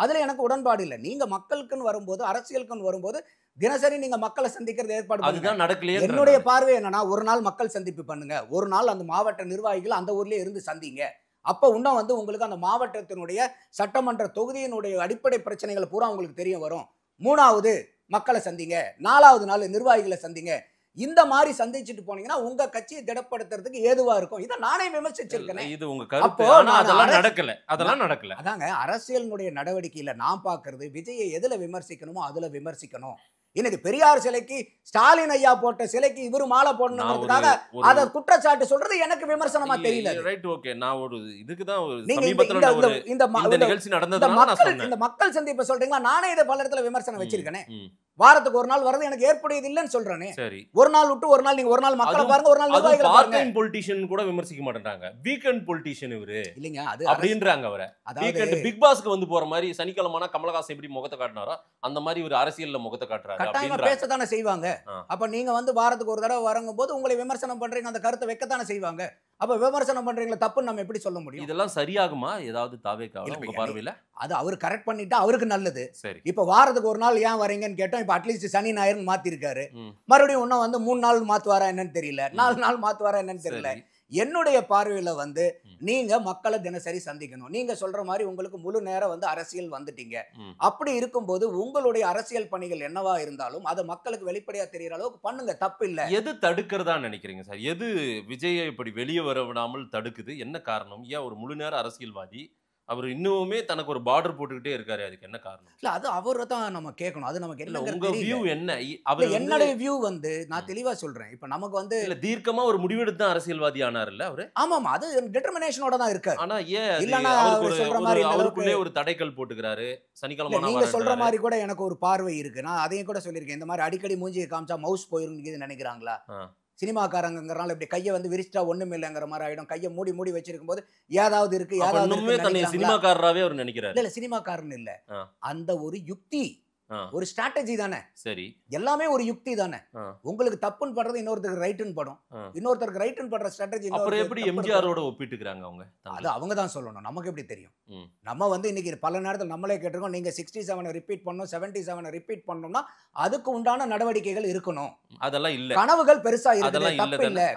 அதுல எனக்கு உடன்பாடு இல்ல. நீங்க மக்களுக்குன்னு வரும்போது, அரசியலுக்குன்னு வரும்போது தினசரி நீங்க மக்களை சந்திக்கிறது ஏற்பாடு பண்ணுங்க. அதுதான் நடக்கலையே. என்னுடைய பார்வை என்னன்னா, ஒரு நாள் மக்கள் சந்திப்பு பண்ணுங்க, ஒரு நாள் அந்த மாவட்ட நிர்வாகிகள் அந்த ஊர்லயே இருந்து சந்திங்க. அப்ப இன்னும் வந்து உங்களுக்கு அந்த மாவட்டத்தினுடைய சட்டமன்ற தொகுதியினுடைய அடிப்படை பிரச்சனைகள் பூரா உங்களுக்கு தெரிய வரும். 3வது மக்களை சந்திங்க, 4வது நாள் நிர்வாகிகளை சந்திங்க. இந்த மாதிரி சந்திச்சுட்டு போனீங்கன்னா உங்க கட்சியை திடப்படுத்துறதுக்கு ஏதுவா இருக்கும். இதை நானே விமர்சிச்சிருக்கேன். இது உங்க கருத்து. ஆனா அதெல்லாம் நடக்கல. அதெல்லாம் நடக்கல. அதாங்க அரசியலினுடைய நடவடிக்கையில நான் பாக்குறது, விஜயை எதுல விமர்சிக்கணுமோ அதுல விமர்சிக்கணும். இன்னைக்கு பெரியார் சிலைக்கு ஸ்டாலின் ஐயா போட்ட சிலைக்கு இவரு மாலை போடணும்ன்றதுக்காக அத குற்றச்சாட்டு சொல்றது எனக்கு விமர்சனமா தெரியல. Right, okay. நான் ஒரு இதுக்கு தான் நீங்க சமீபத்துல இந்த நிகழ்ச்சி நடந்ததுனால நான் சொன்னேன். இந்த மக்கள் சந்திப்பு சொல்றீங்களா? நானே இதை பல இடத்துல விமர்சனம் வச்சிருக்கேனே. வாரத்துக்கு ஒரு நாள் வரது எனக்கு ஏற்புடையது இல்லன்னு சொல்றேனே. சரி, ஒரு நாள் விட்டு ஒரு நாள் நீங்க ஒரு நாள் மக்களை பாருங்க, ஒரு நாள் நிர்வாகிகளை பாருங்க. பார்ட் டைம் பொலிட்டீஷியன் கூட விமர்சிக்க மாட்டேன்றாங்க. வீக்கெண்ட் பொலிட்டீஷியன் இவரு இல்லங்க, அது அப்படின்றாங்க அவரை. வீக்கெண்ட் பிக் பாஸ்க்கு வந்து போற மாதிரி சனிக்கிழமைனா கமலஹாசன் எப்படி முகத்தை காட்டினாரோ அந்த மாதிரி ஒரு அரசியல்ல முகத்தை காட்டுறாரு. கட்டாயமா பேசத்தானே செய்வாங்க. அப்ப நீங்க வந்து வாரத்துக்கு ஒரு தடவை வரங்கும் போது உங்களை விமர்சனம் பண்றீங்க, அந்த கருத்தை வைக்கத்தானே செய்வாங்க. அப்ப விமர்சனம் பண்றீங்களா தப்புன்னு நம்ம எப்படி சொல்ல முடியும்? இதெல்லாம் சரியாகுமா ஏதாவது தாவேக்கால இல்ல, உங்க இல்ல, பார்வையில? அது அவர் கரெக்ட் பண்ணிட்டா அவருக்கு நல்லது. சரி. இப்ப வாரத்துக்கு ஒரு நாள் ஏன் வரீங்கன்னு கேட்டோம். இப்ப அட்லீஸ்ட் சனி ஞாயிறு மாத்திருக்காரு. ம். மறுபடியும் இன்னும் வந்து 3 நாள் மாத்துவாரா என்னன்னு தெரியல, 4 நாள் மாத்துவாரா என்னன்னு தெரியல. சரி. என்னுடைய பார்வையில வந்து நீங்க மக்களை தினசரி சந்திக்கணும். நீங்க சொல்ற மாதிரி உங்களுக்கு முழு நேரம் வந்து அரசியல் வந்துட்டீங்க. அப்படி இருக்கும்போது உங்களுடைய அரசியல் பணிகள் என்னவா இருந்தாலும் அதை மக்களுக்கு வெளிப்படையா தெரியற அளவுக்கு பண்ணுங்க, தப்பு இல்ல. எது தடுக்கிறதா நினைக்கிறீங்க சார்? எது விஜயை இப்படி வெளியே வர விடாமல் தடுக்குது? என்ன காரணம்? ஏன் ஒரு முழு நேர அரசியல்வாதி அவர் இன்னுமே தனக்கு ஒரு பார்டர் போட்டுக்கிட்டே இருக்காரு, அதுக்கு என்ன காரணம்? இல்ல, அது அவரை தான் நம்ம கேட்கணும். அது நமக்கு இல்ல என்ன உங்க வியூ என்ன? அவர் என்னுடைய வியூ வந்து நான் தெளிவா சொல்றேன். இப்ப நமக்கு வந்து இல்ல தீர்க்கமா ஒரு முடிவெடுத்து அரசியல்வாதி ஆனார்ல அவரு. ஆமாமா, அது டிட்டர்மினேஷனோட தான் இருக்காரு. ஆனா ஏன் இல்லனா அவர் சொல்ற மாதிரி இந்த அவருக்குள்ளே ஒரு தடைக்கல் போட்டுக்கிறாரு? சனிக்கிழமை நீங்க சொல்ற மாதிரி கூட எனக்கு ஒரு பார்வை இருக்கு. நான் அதையும் கூட சொல்லியிருக்கேன். இந்த மாதிரி அடிக்கடி மூஞ்சியை காமிச்சா மவுஸ் போயிருன்னு நினைக்கிறாங்களா? சினிமாக்காரங்கிறனால இப்படி கையை வந்து விரிச்சிட்டா ஒண்ணுமே இல்லைங்கிற மாதிரி ஆயிடும். கையை மூடி மூடி வச்சிருக்கும் போது ஏதாவது இருக்கு, ஏதாவது சினிமாக்காரராவே அவர் நினைக்கிறாரு. இல்ல சினிமாக்காரன் இல்ல, அந்த ஒரு யுக்தி, ஒரு ஸ்ட்ராட்டஜி தானே. சரி, எல்லாமே ஒரு யுக்தி தானே. உங்களுக்கு தப்புன்னு படுறது இன்னொருத்தருக்கு ரைட்னு படும், இன்னொருத்தருக்கு ரைட்னு படுற ஸ்ட்ராட்டஜி. அப்புறம் எப்படி எம்ஜிஆரோட ஒப்பிட்டுக்கிறாங்க அவங்க? அது அவங்க தான் சொல்லணும், நமக்கு எப்படி தெரியும்? நம்ம வந்து இன்னைக்கு பல நேரத்தில் நம்மளே கேட்டிருக்கோம், நீங்க 67 ரிப்பீட் பண்ணணும், 77 ரிப்பீட் பண்ணணும்னா அதுக்கு உண்டான நடவடிக்கைகள் இருக்கணும். அதெல்லாம் இல்ல. கனவுகள் பெருசா இருக்கு, தப்பு இல்ல.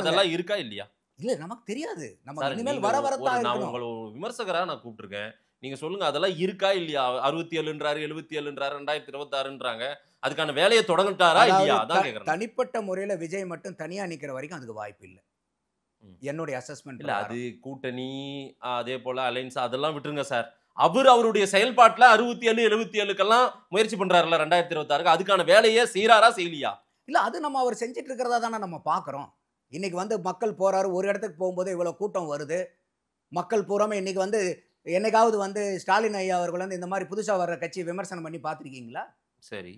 அதெல்லாம் இருக்கா இல்லையா? இல்ல நமக்கு தெரியாது. நம்ம இனிமேல் வர வரத்தான் நான் உங்களை விமர்சகரா நான் கூப்பிட்டுருக்கேன். நீங்க சொல்லுங்க, அதெல்லாம் இருக்கா இல்லையா? 67ன்றாரு, 77ன்றாரு, 2026ன்றாங்க. அதுக்கான வேலையை தொடங்கிட்டாரா இல்லையா? அதான் கேக்குறேன். தனிப்பட்ட முறையில விஜய் மட்டும் தனியா நிக்கிற வரைக்கும் அதுக்கு வாய்ப்பு இல்ல, என்னுடைய அசஸ்மெண்ட். இல்ல அது கூட்டணி, அதே போல அலைன்ஸ் அதெல்லாம் விட்டுருங்க சார். அவருடைய செயல்பாட்டுல 67, 77க்கெல்லாம் முயற்சி பண்றாருல 2026க்கு, அதுக்கான வேலையை செய்யறாரா செய்யலையா? இல்ல அது நம்ம அவர் செஞ்சிட்டு இருக்கிறதா தானே நம்ம பாக்குறோம். இன்னைக்கு வந்து மக்கள் போறாரு, ஒரு இடத்துக்கு போகும்போது இவ்வளவு கூட்டம் வருது. மக்கள் பூராமே இன்னைக்கு வந்து என்னைக்காவது வந்து ஸ்டாலின் ஐயா அவர்கள் வந்து இந்த மாதிரி புதுசா வர்ற கட்சியை விமர்சனம் பண்ணி பார்த்துருக்கீங்களா? சரி.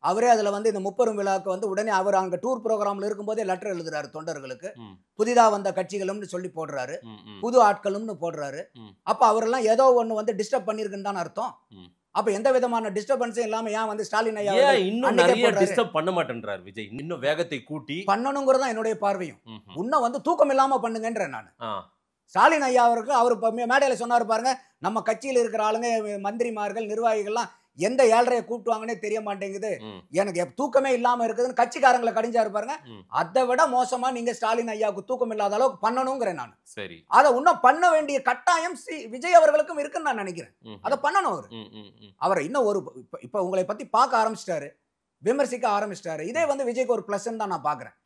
அவரே அதுல வந்து இந்த 30 விழாக்கு வந்து உடனே அவர் அங்க டூர் ப்ரோக்ராம்ல இருக்கும்போதே லெட்டர் எழுதுறாரு தொண்டர்களுக்கு. புதிதா வந்த கட்சிகளும்னு சொல்லி போடுறாரு, புது ஆட்களும்னு போடுறாரு. அப்ப அவரெல்லாம் ஏதோ ஒண்ணு வந்து டிஸ்டர்ப் பண்ணிருக்குன்னு தான் அர்த்தம். அப்ப எந்த விதமான டிஸ்டர்பன்ஸும் இல்லாம ஏன் வந்து ஸ்டாலின் ஐயா இன்னும் நிறைய டிஸ்டர்ப் பண்ண மாட்டேன்றாரு விஜய்? இன்னும் வேகத்தை கூட்டி பண்ணணுங்கிறதா என்னுடைய பார்வையும். இன்னும் வந்து தூக்கம் இல்லாம பண்ணுங்கன்ற நான். ஸ்டாலின் ஐயா அவருக்கு அவர் மேடையில சொன்னாரு பாருங்க, நம்ம கட்சியில் இருக்கிற ஆளுங்க, மந்திரிமார்கள், நிர்வாகிகள்லாம் எந்த 7:30 கூப்பிட்டுவாங்கன்னே தெரிய மாட்டேங்குது, எனக்கு தூக்கமே இல்லாம இருக்குதுன்னு கட்சிக்காரங்களை கடிஞ்சாரு பாருங்க. அதை விட மோசமா நீங்க ஸ்டாலின் ஐயாவுக்கு தூக்கம் இல்லாத அளவுக்கு பண்ணணுங்கிறேன் நான். சரி, அதை இன்னும் பண்ண வேண்டிய கட்டாயம் விஜய் அவர்களுக்கும் இருக்குன்னு நான் நினைக்கிறேன். அதை பண்ணணும் அவர். அவர் இன்னும் ஒரு இப்ப உங்களை பத்தி பார்க்க ஆரம்பிச்சிட்டாரு, விமர்சிக்க ஆரம்பிச்சிட்டாரு. இதே வந்து விஜய்க்கு ஒரு பிளஸ் தான் நான் பாக்குறேன்.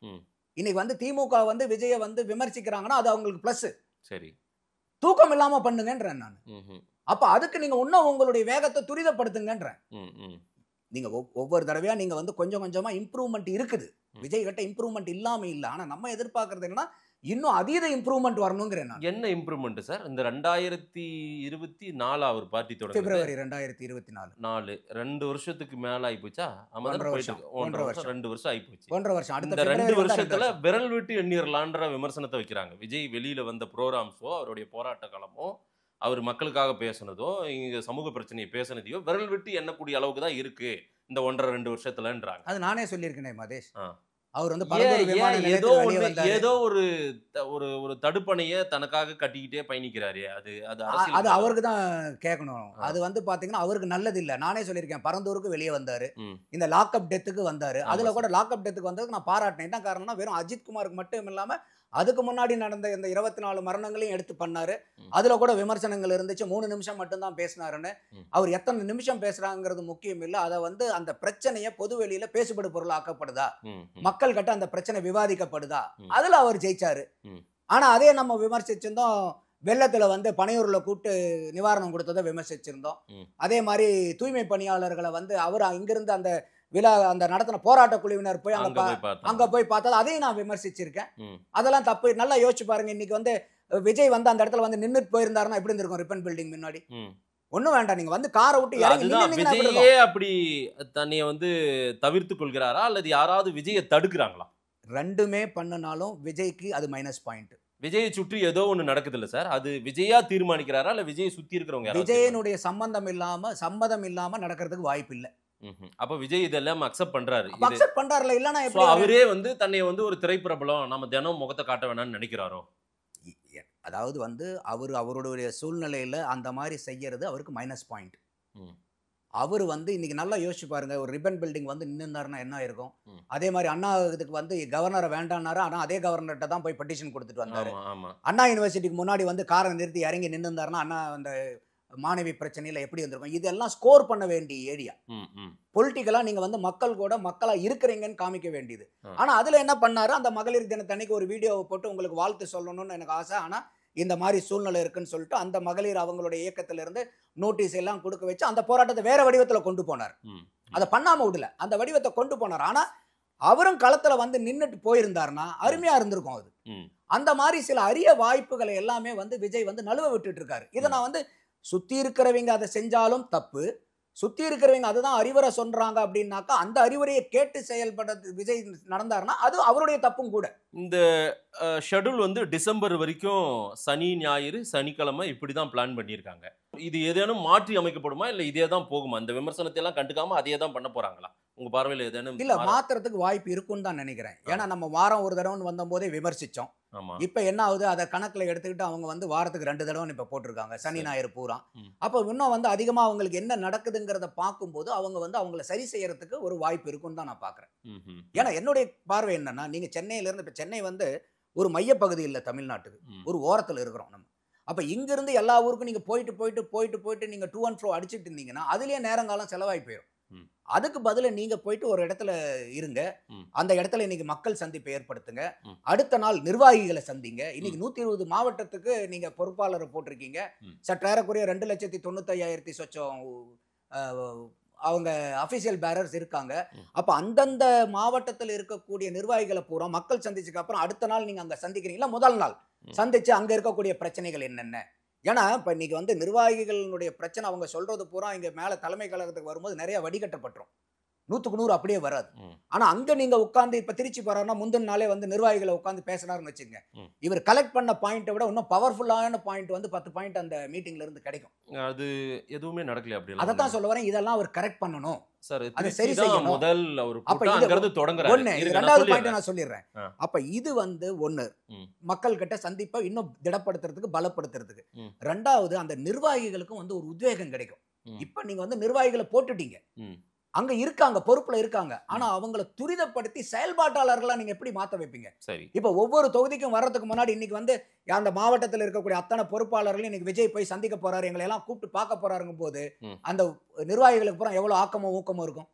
இன்னைக்கு வந்து திமுக வந்து விஜயை வந்து விமர்சிக்கிறாங்கன்னா அது அவங்களுக்கு பிளஸ். சரி, தூக்கம் இல்லாம பண்ணுங்கன்றேன் நான். அப்ப அதுக்கு நீங்க இன்னும் உங்களுடைய வேகத்தை துரிதப்படுத்துங்கன்றேன். நீங்க ஒவ்வொரு தடவையா நீங்க வந்து கொஞ்சம் கொஞ்சமா இம்ப்ரூவ்மெண்ட் இருக்குது. விஜய் கிட்ட இம்ப்ரூவ்மெண்ட் இல்லாம இல்ல. ஆனா நம்ம எதிர்பார்க்கறது என்னன்னா இன்னும் அதீத இம்ப்ரூவ்மெண்ட் வரணுங்கிறேன் நான். என்ன இம்ப்ரூவ்மெண்ட் சார்? இந்த 2024 அவர் பார்ட்டி தொடங்க பிப்ரவரி 2024 2 வருஷத்துக்கு மேல ஆயிப்போச்சா? 2 வருஷம் ஆயிப்போச்சு. 1.5 வருஷம். அடுத்த 2 வருஷத்துல விரல் விட்டு எண்ணிரலான்ற விமர்சனத்தை வைக்கிறாங்க. விஜய் வெளியில வந்த ப்ரோகிராம்ஸோ, அவருடைய போராட்ட காலமோ, அவர் மக்களுக்காக பேசுனதோ, இங்க சமூக பிரச்சனையை பேசுனதையோ விரல் விட்டு எண்ணக்கூடிய அளவுக்கு தான் இருக்கு இந்த 1.5-2 வருஷத்துலன்றாங்க. அது நானே சொல்லியிருக்கேனே மதேஷ். அவர் வந்து ஏதோ ஒரு தடுப்பணையை தனக்காக கட்டிக்கிட்டே பயணிக்கிறாரு. அது அவருக்கு தான் கேட்கணும். அது வந்து பாத்தீங்கன்னா அவருக்கு நல்லது இல்ல. நானே சொல்லியிருக்கேன், பரந்தூருக்கு வெளியே வந்தாரு, இந்த லாக்அப் டெத்துக்கு வந்தாரு. அதுல கூட லாக்அப் டெத்துக்கு வந்ததுக்கு நான் பாராட்டினேன். என்ன காரணம்னா வெறும் அஜித் குமாருக்கு மட்டும் இல்லாம அதுக்கு முன்னாடி நடந்த இந்த 24 மரணங்களையும் எடுத்து பண்ணாரு. அதுல கூட விமர்சனங்கள் இருந்துச்சு. 3 நிமிஷம் மட்டும் தான் பேசினாருன்னு. அவர் எத்தனை நிமிஷம் பேசுறாங்கிறது முக்கியம் இல்ல. அதை வந்து அந்த பிரச்சனையை பொது வெளியில பேசுபடு பொருள் ஆக்கப்படுதா, மக்கள் கிட்ட அந்த பிரச்சனை விவாதிக்கப்படுதா, அதுல அவர் ஜெயிச்சாரு. ஆனா அதே நம்ம விமர்சிச்சிருந்தோம், வெள்ளத்துல வந்து பனையூர்ல கூட்டு நிவாரணம் கொடுத்ததை விமர்சிச்சிருந்தோம். அதே மாதிரி தூய்மை பணியாளர்களை வந்து அவர் இங்கிருந்து அந்த விழா அந்த நடத்தின போராட்ட குழுவினர் போய் அங்க போய் பார்த்தா அதையும் நான் விமர்சிச்சிருக்கேன். அதெல்லாம் தப்பு. நல்லா யோசிச்சு பாருங்க, இன்னைக்கு வந்து விஜய் வந்து அந்த இடத்துல வந்து நின்னுட்டு போயிருந்தாருன்னா எப்படி இருந்திருக்கும்? ரிப்பன் பில்டிங் முன்னாடி ஒண்ணும் வேண்டாம், நீங்க வந்து காரை விட்டு விஜயே அப்படி தன்னைய வந்து தவிர்த்து கொள்கிறாரா அல்லது யாராவது விஜயை தடுக்கிறாங்களா? ரெண்டுமே பண்ணனாலும் விஜய்க்கு அது மைனஸ் பாயிண்ட். விஜயை சுற்றி ஏதோ ஒண்ணு நடக்குது இல்ல சார், அது விஜயா தீர்மானிக்கிறாரா இல்ல விஜயை சுத்தி இருக்கிறவங்க? விஜயனுடைய சம்மதம் இல்லாம நடக்கிறதுக்கு வாய்ப்பு இல்ல. அப்ப விஜய் இதெல்லாம் அக்செப்ட் பண்றாரு. அக்செப்ட் பண்றாருல, இல்லனா எப்படி அவரே வந்து தன்னை வந்து ஒரு திரைப்பிரபலம், நம்ம தினம் முகத்தை காட்ட வேணாம்னு நினைக்கிறாரோ? அதாவது வந்து அவருடைய சூழ்நிலையில அந்த மாதிரி செய்யறது அவருக்கு மைனஸ் பாயிண்ட். அவர் வந்து இன்னைக்கு நல்லா யோசிச்சு பாருங்க, ஒரு ரிப்பன் பில்டிங் வந்து நின்றுந்தாருன்னா என்ன இருக்கும். அதே மாதிரி அண்ணா இதுக்கு வந்து கவர்னரை வேண்டான்னாரு, ஆனா அதே கவர்னர்கிட்ட தான் போய் பெட்டிஷன் கொடுத்துட்டு வந்தாரு. அண்ணா யூனிவர்சிட்டிக்கு முன்னாடி வந்து காரை நிறுத்தி இறங்கி நின்றுந்தாருன்னா அண்ணா அந்த மாணவி பிரச்சனையில எப்படி வந்திருக்கும். இதெல்லாம் ஸ்கோர் பண்ண வேண்டிய ஏரியா. பொலிட்டிக்கலா நீங்க வந்து மக்கள் கூட மக்களா இருக்கிறீங்கன்னு காமிக்க வேண்டியது. ஆனா அதுல என்ன பண்ணாரு, அந்த மகளிர் தினத்தன்னைக்கு ஒரு வீடியோவை போட்டு உங்களுக்கு வாழ்த்து சொல்லணும்னு எனக்கு ஆசை, ஆனா இந்த மாதிரி சூழ்நிலை இருக்குன்னு சொல்லிட்டு அந்த மகளிர் அவங்களுடைய இயக்கத்திலிருந்து நோட்டீஸ் எல்லாம் கொடுக்க வச்சு அந்த போராட்டத்தை வேற வடிவத்தில் கொண்டு போனார். அதை பண்ணாம விடல, அந்த வடிவத்தை கொண்டு போனார். ஆனா அவரும் களத்துல வந்து நின்றுட்டு போயிருந்தாருன்னா அருமையா இருந்திருக்கும். அது அந்த மாதிரி சில அரிய வாய்ப்புகளை எல்லாமே வந்து விஜய் வந்து நழுவ விட்டுட்டு இருக்காரு. இதை நான் வந்து சுத்தி இருக்கிறவங்க அதை செஞ்சாலும் தப்பு, சுத்தி இருக்கிறவங்க அதுதான் அறிவுரை சொல்றாங்க அப்படின்னாக்கா அந்த அறிவுரையை கேட்டு செயல்பட விஜய் நடந்தாருன்னா அது அவருடைய தப்பும் கூட. இந்த ஷெட்யூல் வந்து டிசம்பர் வரைக்கும் சனி ஞாயிறு சனிக்கிழமை இப்படிதான் பிளான் பண்ணியிருக்காங்க. இது ஏதேனும் மாற்றி அமைக்கப்படுமா இல்ல இதே தான் போகுமா? இந்த விமர்சனத்தை எல்லாம் கண்டுக்காம அதே தான் பண்ண போறாங்களா உங்க பார்வையில்? ஏதேனும் இல்ல மாத்துறதுக்கு வாய்ப்பு இருக்குன்னு தான் நினைக்கிறேன். ஏன்னா நம்ம வாரம் ஒரு தடவை வந்த போதே விமர்சிச்சோம். இப்ப என்ன ஆகுது, அதை கணக்குல எடுத்துக்கிட்டு அவங்க வந்து வாரத்துக்கு 2 தடவை இப்ப போட்டிருக்காங்க, சனி ஞாயிறு பூரா. அப்ப இன்னும் வந்து அதிகமா அவங்களுக்கு என்ன நடக்குதுங்கிறத பார்க்கும்போது அவங்க வந்து அவங்களை சரி செய்யறதுக்கு ஒரு வாய்ப்பு இருக்குன்னு தான் நான் பாக்குறேன். ஏன்னா என்னுடைய பார்வை என்னன்னா, நீங்க சென்னையில இருந்து இப்ப சென்னை வந்து ஒரு மையப்பகுதி இல்லை தமிழ்நாட்டுக்கு, ஒரு ஓரத்துல இருக்கிறோம் நம்ம. அப்ப இங்க இருந்து எல்லா ஊருக்கும் நீங்க போயிட்டு நீங்க டூ அண்ட் ஃப்ரோ அடிச்சுட்டு இருந்தீங்கன்னா அதுலயே நேரங்காலம் செலவாகி போயிடும். அதுக்கு பதில நீங்க போயிட்டு ஒரு இடத்துல இருங்க, அந்த இடத்துல இன்னைக்கு மக்கள் சந்திப்பை ஏற்படுத்துங்க, அடுத்த நாள் நிர்வாகிகளை சந்திங்க. இன்னைக்கு 120 மாவட்டத்துக்கு நீங்க பொறுப்பாளரை போட்டிருக்கீங்க, சற்றேறக்குறைய 2,95,000 சொச்சம் அவங்க அபிஷியல் பேரர்ஸ் இருக்காங்க. அப்ப அந்தந்த மாவட்டத்தில் இருக்கக்கூடிய நிர்வாகிகளை பூரா மக்கள் சந்திச்சுக்கு அப்புறம் அடுத்த நாள் நீங்க அங்க சந்திக்கிறீங்களா, முதல் நாள் சந்திச்சு அங்க இருக்கக்கூடிய பிரச்சனைகள் என்னென்ன. ஏன்னா இப்ப இன்னைக்கு வந்து நிர்வாகிகளுடைய பிரச்சனை அவங்க சொல்றது பூரா இங்க மேல தலைமை கழகத்துக்கு வரும்போது நிறைய வடிகட்டப்பட்டுரும், 100க்கு 100 அப்படியே வராது. ஆனா அங்க நீங்க உட்கார்ந்து இப்ப திருச்சி போறாருன்னா முந்தின நாளே வந்து நிர்வாகிகளை உட்கார்ந்து பேசினாருன்னு வச்சுங்க, இவர் கலெக்ட் பண்ண பாயிண்ட்டை விட இன்னும் பவர்ஃபுல்லான பாயிண்ட் வந்து 10 பாயிண்ட் அந்த மீட்டிங்ல இருந்து கிடைக்கும். அது எதுவுமே நடக்கல. அப்படி அதை தான் சொல்ல வரேன், இதெல்லாம் அவர் கரெக்ட் பண்ணணும் சார். அதை சரி செய்யணும். முதல் ஒரு ஒண்ணு, இரண்டாவது பாயிண்ட் நான் சொல்லிடுறேன். அப்ப இது வந்து ஒண்ணு, மக்கள் கிட்ட சந்திப்பை இன்னும் திடப்படுத்துறதுக்கு பலப்படுத்துறதுக்கு. ரெண்டாவது அந்த நிர்வாகிகளுக்கும் வந்து ஒரு உத்வேகம் கிடைக்கும். இப்ப நீங்க வந்து நிர்வாகிகளை போட்டுட்டீங்க, அங்க இருக்காங்க, பொறுப்புல இருக்காங்க, ஆனா அவங்களை துரிதப்படுத்தி செயல்பாட்டாளர்களா நீங்க எப்படி மாத்த வைப்பீங்க? சரி, இப்ப ஒவ்வொரு தொகுதிக்கும் வர்றதுக்கு முன்னாடி இன்னைக்கு வந்து அந்த மாவட்டத்தில் இருக்கக்கூடிய அத்தனை பொறுப்பாளர்களும் இன்னைக்கு விஜய் போய் சந்திக்க போறாரு, எங்களை எல்லாம் கூப்பிட்டு பார்க்க போறாருங்க போது அந்த நிர்வாகிகளுக்கு பூரா எவ்வளவு ஆக்கமும் ஊக்கமும் இருக்கும்.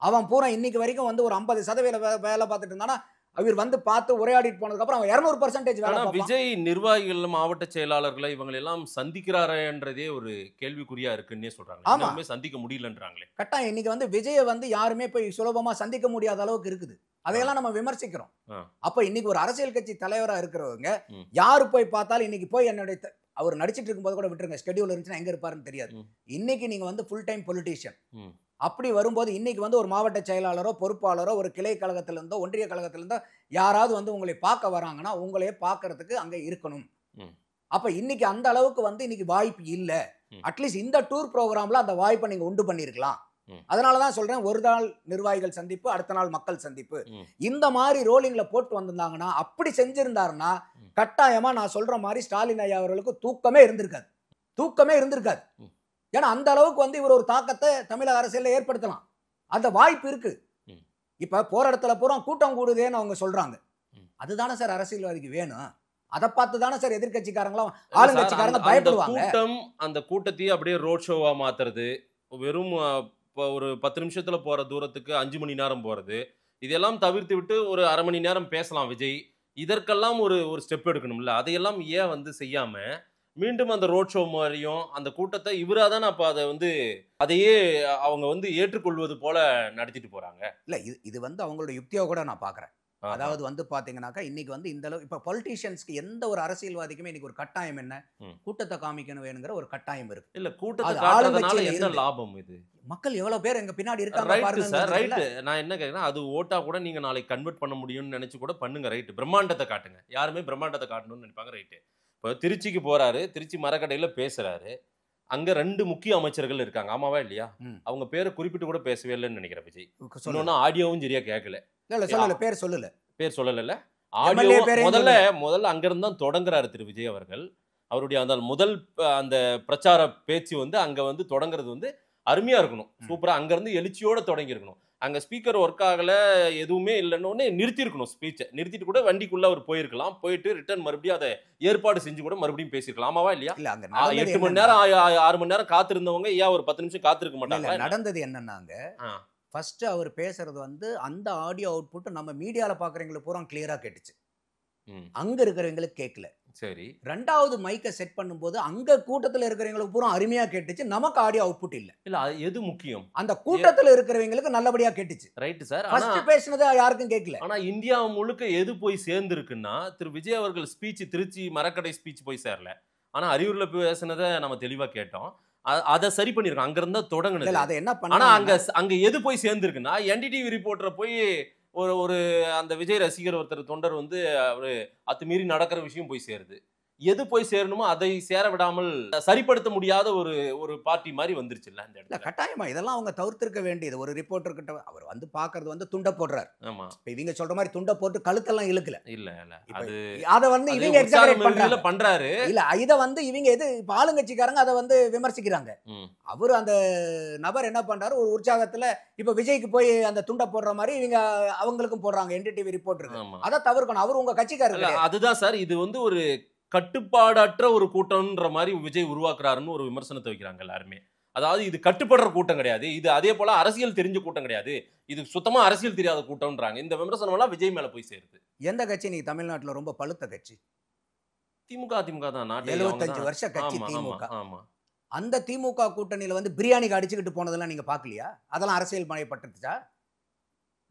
அவன் பூரா இன்னைக்கு வரைக்கும் வந்து ஒரு 50% வேலை பார்த்துட்டு இருந்தானா, அவர் வந்து பார்த்து உரையாடிட்டு போனதுக்கு அப்புறம் அவன் 200% வேலை பார்ப்பான். விஜய் நிர்வாகிகள் மாவட்ட செயலாளர்களை இவங்க எல்லாம் சந்திக்கிறாரன்றதே ஒரு கேள்விக்குறியா இருக்குன்னே சொல்றாங்க. யாருமே சந்திக்க முடியலன்றாங்களே. கட்டாயம் இன்னைக்கு வந்து விஜயை வந்து யாருமே போய் சுலபமா சந்திக்க முடியாத அளவுக்கு இருக்குது. அதையெல்லாம் நம்ம விமர்சிக்கிறோம். அப்ப இன்னைக்கு ஒரு அரசியல் கட்சி தலைவரா இருக்கிறவங்க யாரு போய் பார்த்தாலும் இன்னைக்கு போய் என்னுடைய அவர் நடிச்சிட்டு இருக்கும்போது கூட விட்டுருங்க, ஸ்கெடியூல் இருந்துச்சுன்னா எங்க இருப்பாருன்னு தெரியாது. இன்னைக்கு நீங்க வந்து ஃபுல் டைம் பொலிட்டீஷியன். அப்படி வரும்போது இன்னைக்கு வந்து ஒரு மாவட்ட செயலாளரோ பொறுப்பாளரோ ஒரு கிளை கழகத்திலிருந்தோ ஒன்றிய கழகத்திலிருந்தோ யாராவது வந்து உங்களை பார்க்க வராங்கன்னா உங்களையே பார்க்கறதுக்கு அங்க இருக்கணும். அப்ப இன்னைக்கு அந்த அளவுக்கு வந்து இன்னைக்கு வாய்ப்பு இல்லை. அட்லீஸ்ட் இந்த டூர் ப்ரோக்ராம்ல அந்த வாய்ப்பை நீங்க உண்டு பண்ணிருக்கலாம். அதனாலதான் சொல்றேன், ஒரு நாள் நிர்வாகிகள் சந்திப்பு, அடுத்த நாள் மக்கள் சந்திப்பு, இந்த மாதிரி ரோலிங்ல போட்டு வந்திருந்தாங்கன்னா, அப்படி செஞ்சிருந்தாருன்னா கட்டாயமா நான் சொல்ற மாதிரி ஸ்டாலின் ஐயா அவர்களுக்கு தூக்கமே இருந்திருக்காது. ஏன்னா அந்த அளவுக்கு வந்து இவர் ஒரு தாக்கத்தை தமிழக அரசியல்ல ஏற்படுத்தலாம், அந்த வாய்ப்பு இருக்கு. இப்ப போற இடத்துல பூரா கூட்டம் கூடுதேன்னு அவங்க சொல்றாங்க. அதுதானே சார் அரசியல்வாதிக்கு வேணும். அதை பார்த்து தானே சார் எதிர்கட்சிக்காரங்களும் ஆளுங்கட்சிக்காரங்க பயப்படுவாங்க. அந்த கூட்டத்தையே அப்படியே ரோட் ஷோவா மாத்துறது, வெறும் ஒரு 10 நிமிஷத்துல போற தூரத்துக்கு 5 மணி நேரம் போறது, இதெல்லாம் தவிர்த்து விட்டு ஒரு அரை மணி நேரம் பேசலாம் விஜய். இதற்கெல்லாம் ஒரு ஸ்டெப் எடுக்கணும்ல. அதையெல்லாம் ஏன் வந்து செய்யாம மீண்டும் அந்த ரோட் ஷோ மாதிரியும் அந்த கூட்டத்தை இவரா தானே அப்ப அதை வந்து அதையே அவங்க வந்து ஏற்றுக்கொள்வது போல நடத்திட்டு போறாங்க. இல்ல இது வந்து அவங்களோட யுக்தியா கூட நான் பாக்குறேன். அதாவது வந்து பாத்தீங்கன்னாக்கா இன்னைக்கு வந்து இந்த அளவு இப்ப பொலிட்டீஷியன்ஸ்க்கு எந்த ஒரு அரசியல்வாதிக்குமே இன்னைக்கு ஒரு கட்டாயம் என்ன, கூட்டத்தை காமிக்கணும் வேணுங்கிற ஒரு கட்டாயம் இருக்கு. இல்ல கூட்டத்தை காட்டுறதுனால என்ன லாபம்? இது மக்கள் எவ்வளவு பேர் எங்க பின்னாடி இருக்காங்க. ரைட், நான் என்ன கேக்குறேன், அது ஓட்டா கூட நீங்க நாளைக்கு கன்வெர்ட் பண்ண முடியும்னு நினைச்சு கூட பண்ணுங்க. ரைட், பிரம்மாண்டத்தை காட்டுங்க. யாருமே பிரம்மாண்டத்தை காட்டணும்னு நினைப்பாங்க. ரைட்டு, இப்போ திருச்சிக்கு போறாரு, திருச்சி மரக்கடையில பேசுறாரு, அங்க 2 முக்கிய அமைச்சர்கள் இருக்காங்க, ஆமாவா இல்லையா? அவங்க பேரை குறிப்பிட்டு கூட பேசவே இல்லைன்னு நினைக்கிறேன் விஜய். இன்னொன்னு ஆடியோவும் சரியா கேட்கல. பேர் சொல்லல. ஆடியோ பேரையும் முதல்ல அங்கிருந்து தான் தொடங்குறாரு திரு விஜய் அவர்கள். அவருடைய அந்த முதல் அந்த பிரச்சார பேச்சு வந்து அங்க வந்து தொடங்குறது வந்து அருமையா இருக்கணும். சூப்பரா அங்கிருந்து எழுச்சியோட தொடங்கி இருக்கணும். அங்க ஸ்பீக்கர் ஒர்க் ஆகல, எதுவுமே இல்லைன்னு நிறுத்தி இருக்கணும். ஸ்பீச்சை நிறுத்திட்டு கூட வண்டிக்குள்ள அவர் போயிருக்கலாம். போயிட்டு ரிட்டர்ன் மறுபடியும் அதை ஏற்பாடு செஞ்சு கூட மறுபடியும் பேசிருக்கலாம். ஆமாவா இல்லையா? இல்ல அங்க 8 மணி நேரம் 6 மணி நேரம் காத்திருந்தவங்க ஏன் ஒரு 10 நிமிஷம் காத்திருக்க மாட்டாங்க? நடந்தது என்னன்னாங்க, ஃபர்ஸ்ட் அவர் பேசுறது வந்து அந்த ஆடியோ அவுட்புட் நம்ம மீடியால பாக்குறவங்களுக்கு பூரா கிளியரா கேட்டுச்சு. அங்க இருக்கிறவங்களுக்கு கேட்கல. சரி. ரெண்டாவது மைக்கை செட் பண்ணும்போது அங்க கூட்டத்துல இருக்கிறவங்களுக்கு பூரா அருமையா கேட்டுச்சு. நமக்கு ஆடியோ அவுட்புட் இல்ல. இல்ல எது முக்கியம்? அந்த கூட்டத்துல இருக்கிறவங்களுக்கு நல்லபடியா கேட்டுச்சு. Right sir. ஃபர்ஸ்ட் பேசினது யாருக்கும் கேட்கல. ஆனா இந்தியா முழுக்க எது போய் சேர்ந்துருக்குன்னா திரு விஜய் அவர்கள் ஸ்பீச் திருச்சி மரக்கடை ஸ்பீச் போய் சேரல. ஆனா அரியூர்ல பேசினதை நம்ம தெளிவா கேட்டோம். அதை சரி பண்ணிருக்கோம். அங்க இருந்தா தொடங்குனது. அதை என்ன பண்ண, ஆனா அங்க எது போய் சேர்ந்துருக்குன்னா என்டிடிவி ரிப்போர்ட்டரை போய் ஒரு அந்த விஜய் ரசிகர் ஒருத்தர் தொண்டர் வந்து அவரு அத்துமீறி நடக்கிற விஷயம் போய் சேருது. எது போய் சேரணுமோ அதை சேர விடாமல் சரிப்படுத்த முடியாத ஒரு பார்ட்டி மாதிரி வந்துருச்சுல்ல அந்த இடத்துல. கட்டாயமா இதெல்லாம் அவங்க தவிர்த்திருக்க வேண்டியது. ஒரு ரிப்போர்ட்டர் கிட்ட அவர் வந்து பாக்குறது வந்து துண்ட போடுறாரு. ஆமா. இவங்க சொல்ற மாதிரி துண்ட போட்டு கழுத்தெல்லாம் இழுக்கல. இல்ல அத வந்து இவங்க எக்ஸாஜரேட் பண்றாரு. இல்ல இத வந்து இவங்க எது ஆளுங்கட்சிக்காரங்க அதை வந்து விமர்சிக்கிறாங்க. அவரு அந்த நபர் என்ன பண்றாரு, ஒரு உற்சாகத்துல இப்ப விஜய்க்கு போய் அந்த துண்ட போடுற மாதிரி இவங்க அவங்களுக்கும் போடுறாங்க என்டிடிவி ரிப்போர்ட்டர். அதை தவிர்க்கணும். அவர் உங்க கட்சிக்காரங்க. அதுதான் சார். இது வந்து ஒரு கட்டுப்பாடற்ற ஒரு கூட்டம்ன்ற மாதிரி விஜய் உருவாக்குறாருன்னு ஒரு விமர்சனத்தை வைக்கிறாங்க எல்லாருமே. அதாவது இது கட்டுப்படுற கூட்டம் கிடையாது, இது அதே போல அரசியல் தெரிஞ்ச கூட்டம் கிடையாது, இது சுத்தமா அரசியல் தெரியாத கூட்டம்ன்றாங்க. இந்த விமர்சனம் எல்லாம் விஜய் மேல போய் சேருது. எந்த கட்சி நீ தமிழ்நாட்டுல ரொம்ப பழுத்த கட்சி? திமுக தான். 75 வருஷ கட்சி திமுக. அந்த திமுக கூட்டணியில வந்து பிரியாணிக்கு அடிச்சுக்கிட்டு போனதெல்லாம் நீங்க பாக்கலையா? அதெல்லாம் அரசியல் மயப்பட்டுச்சா?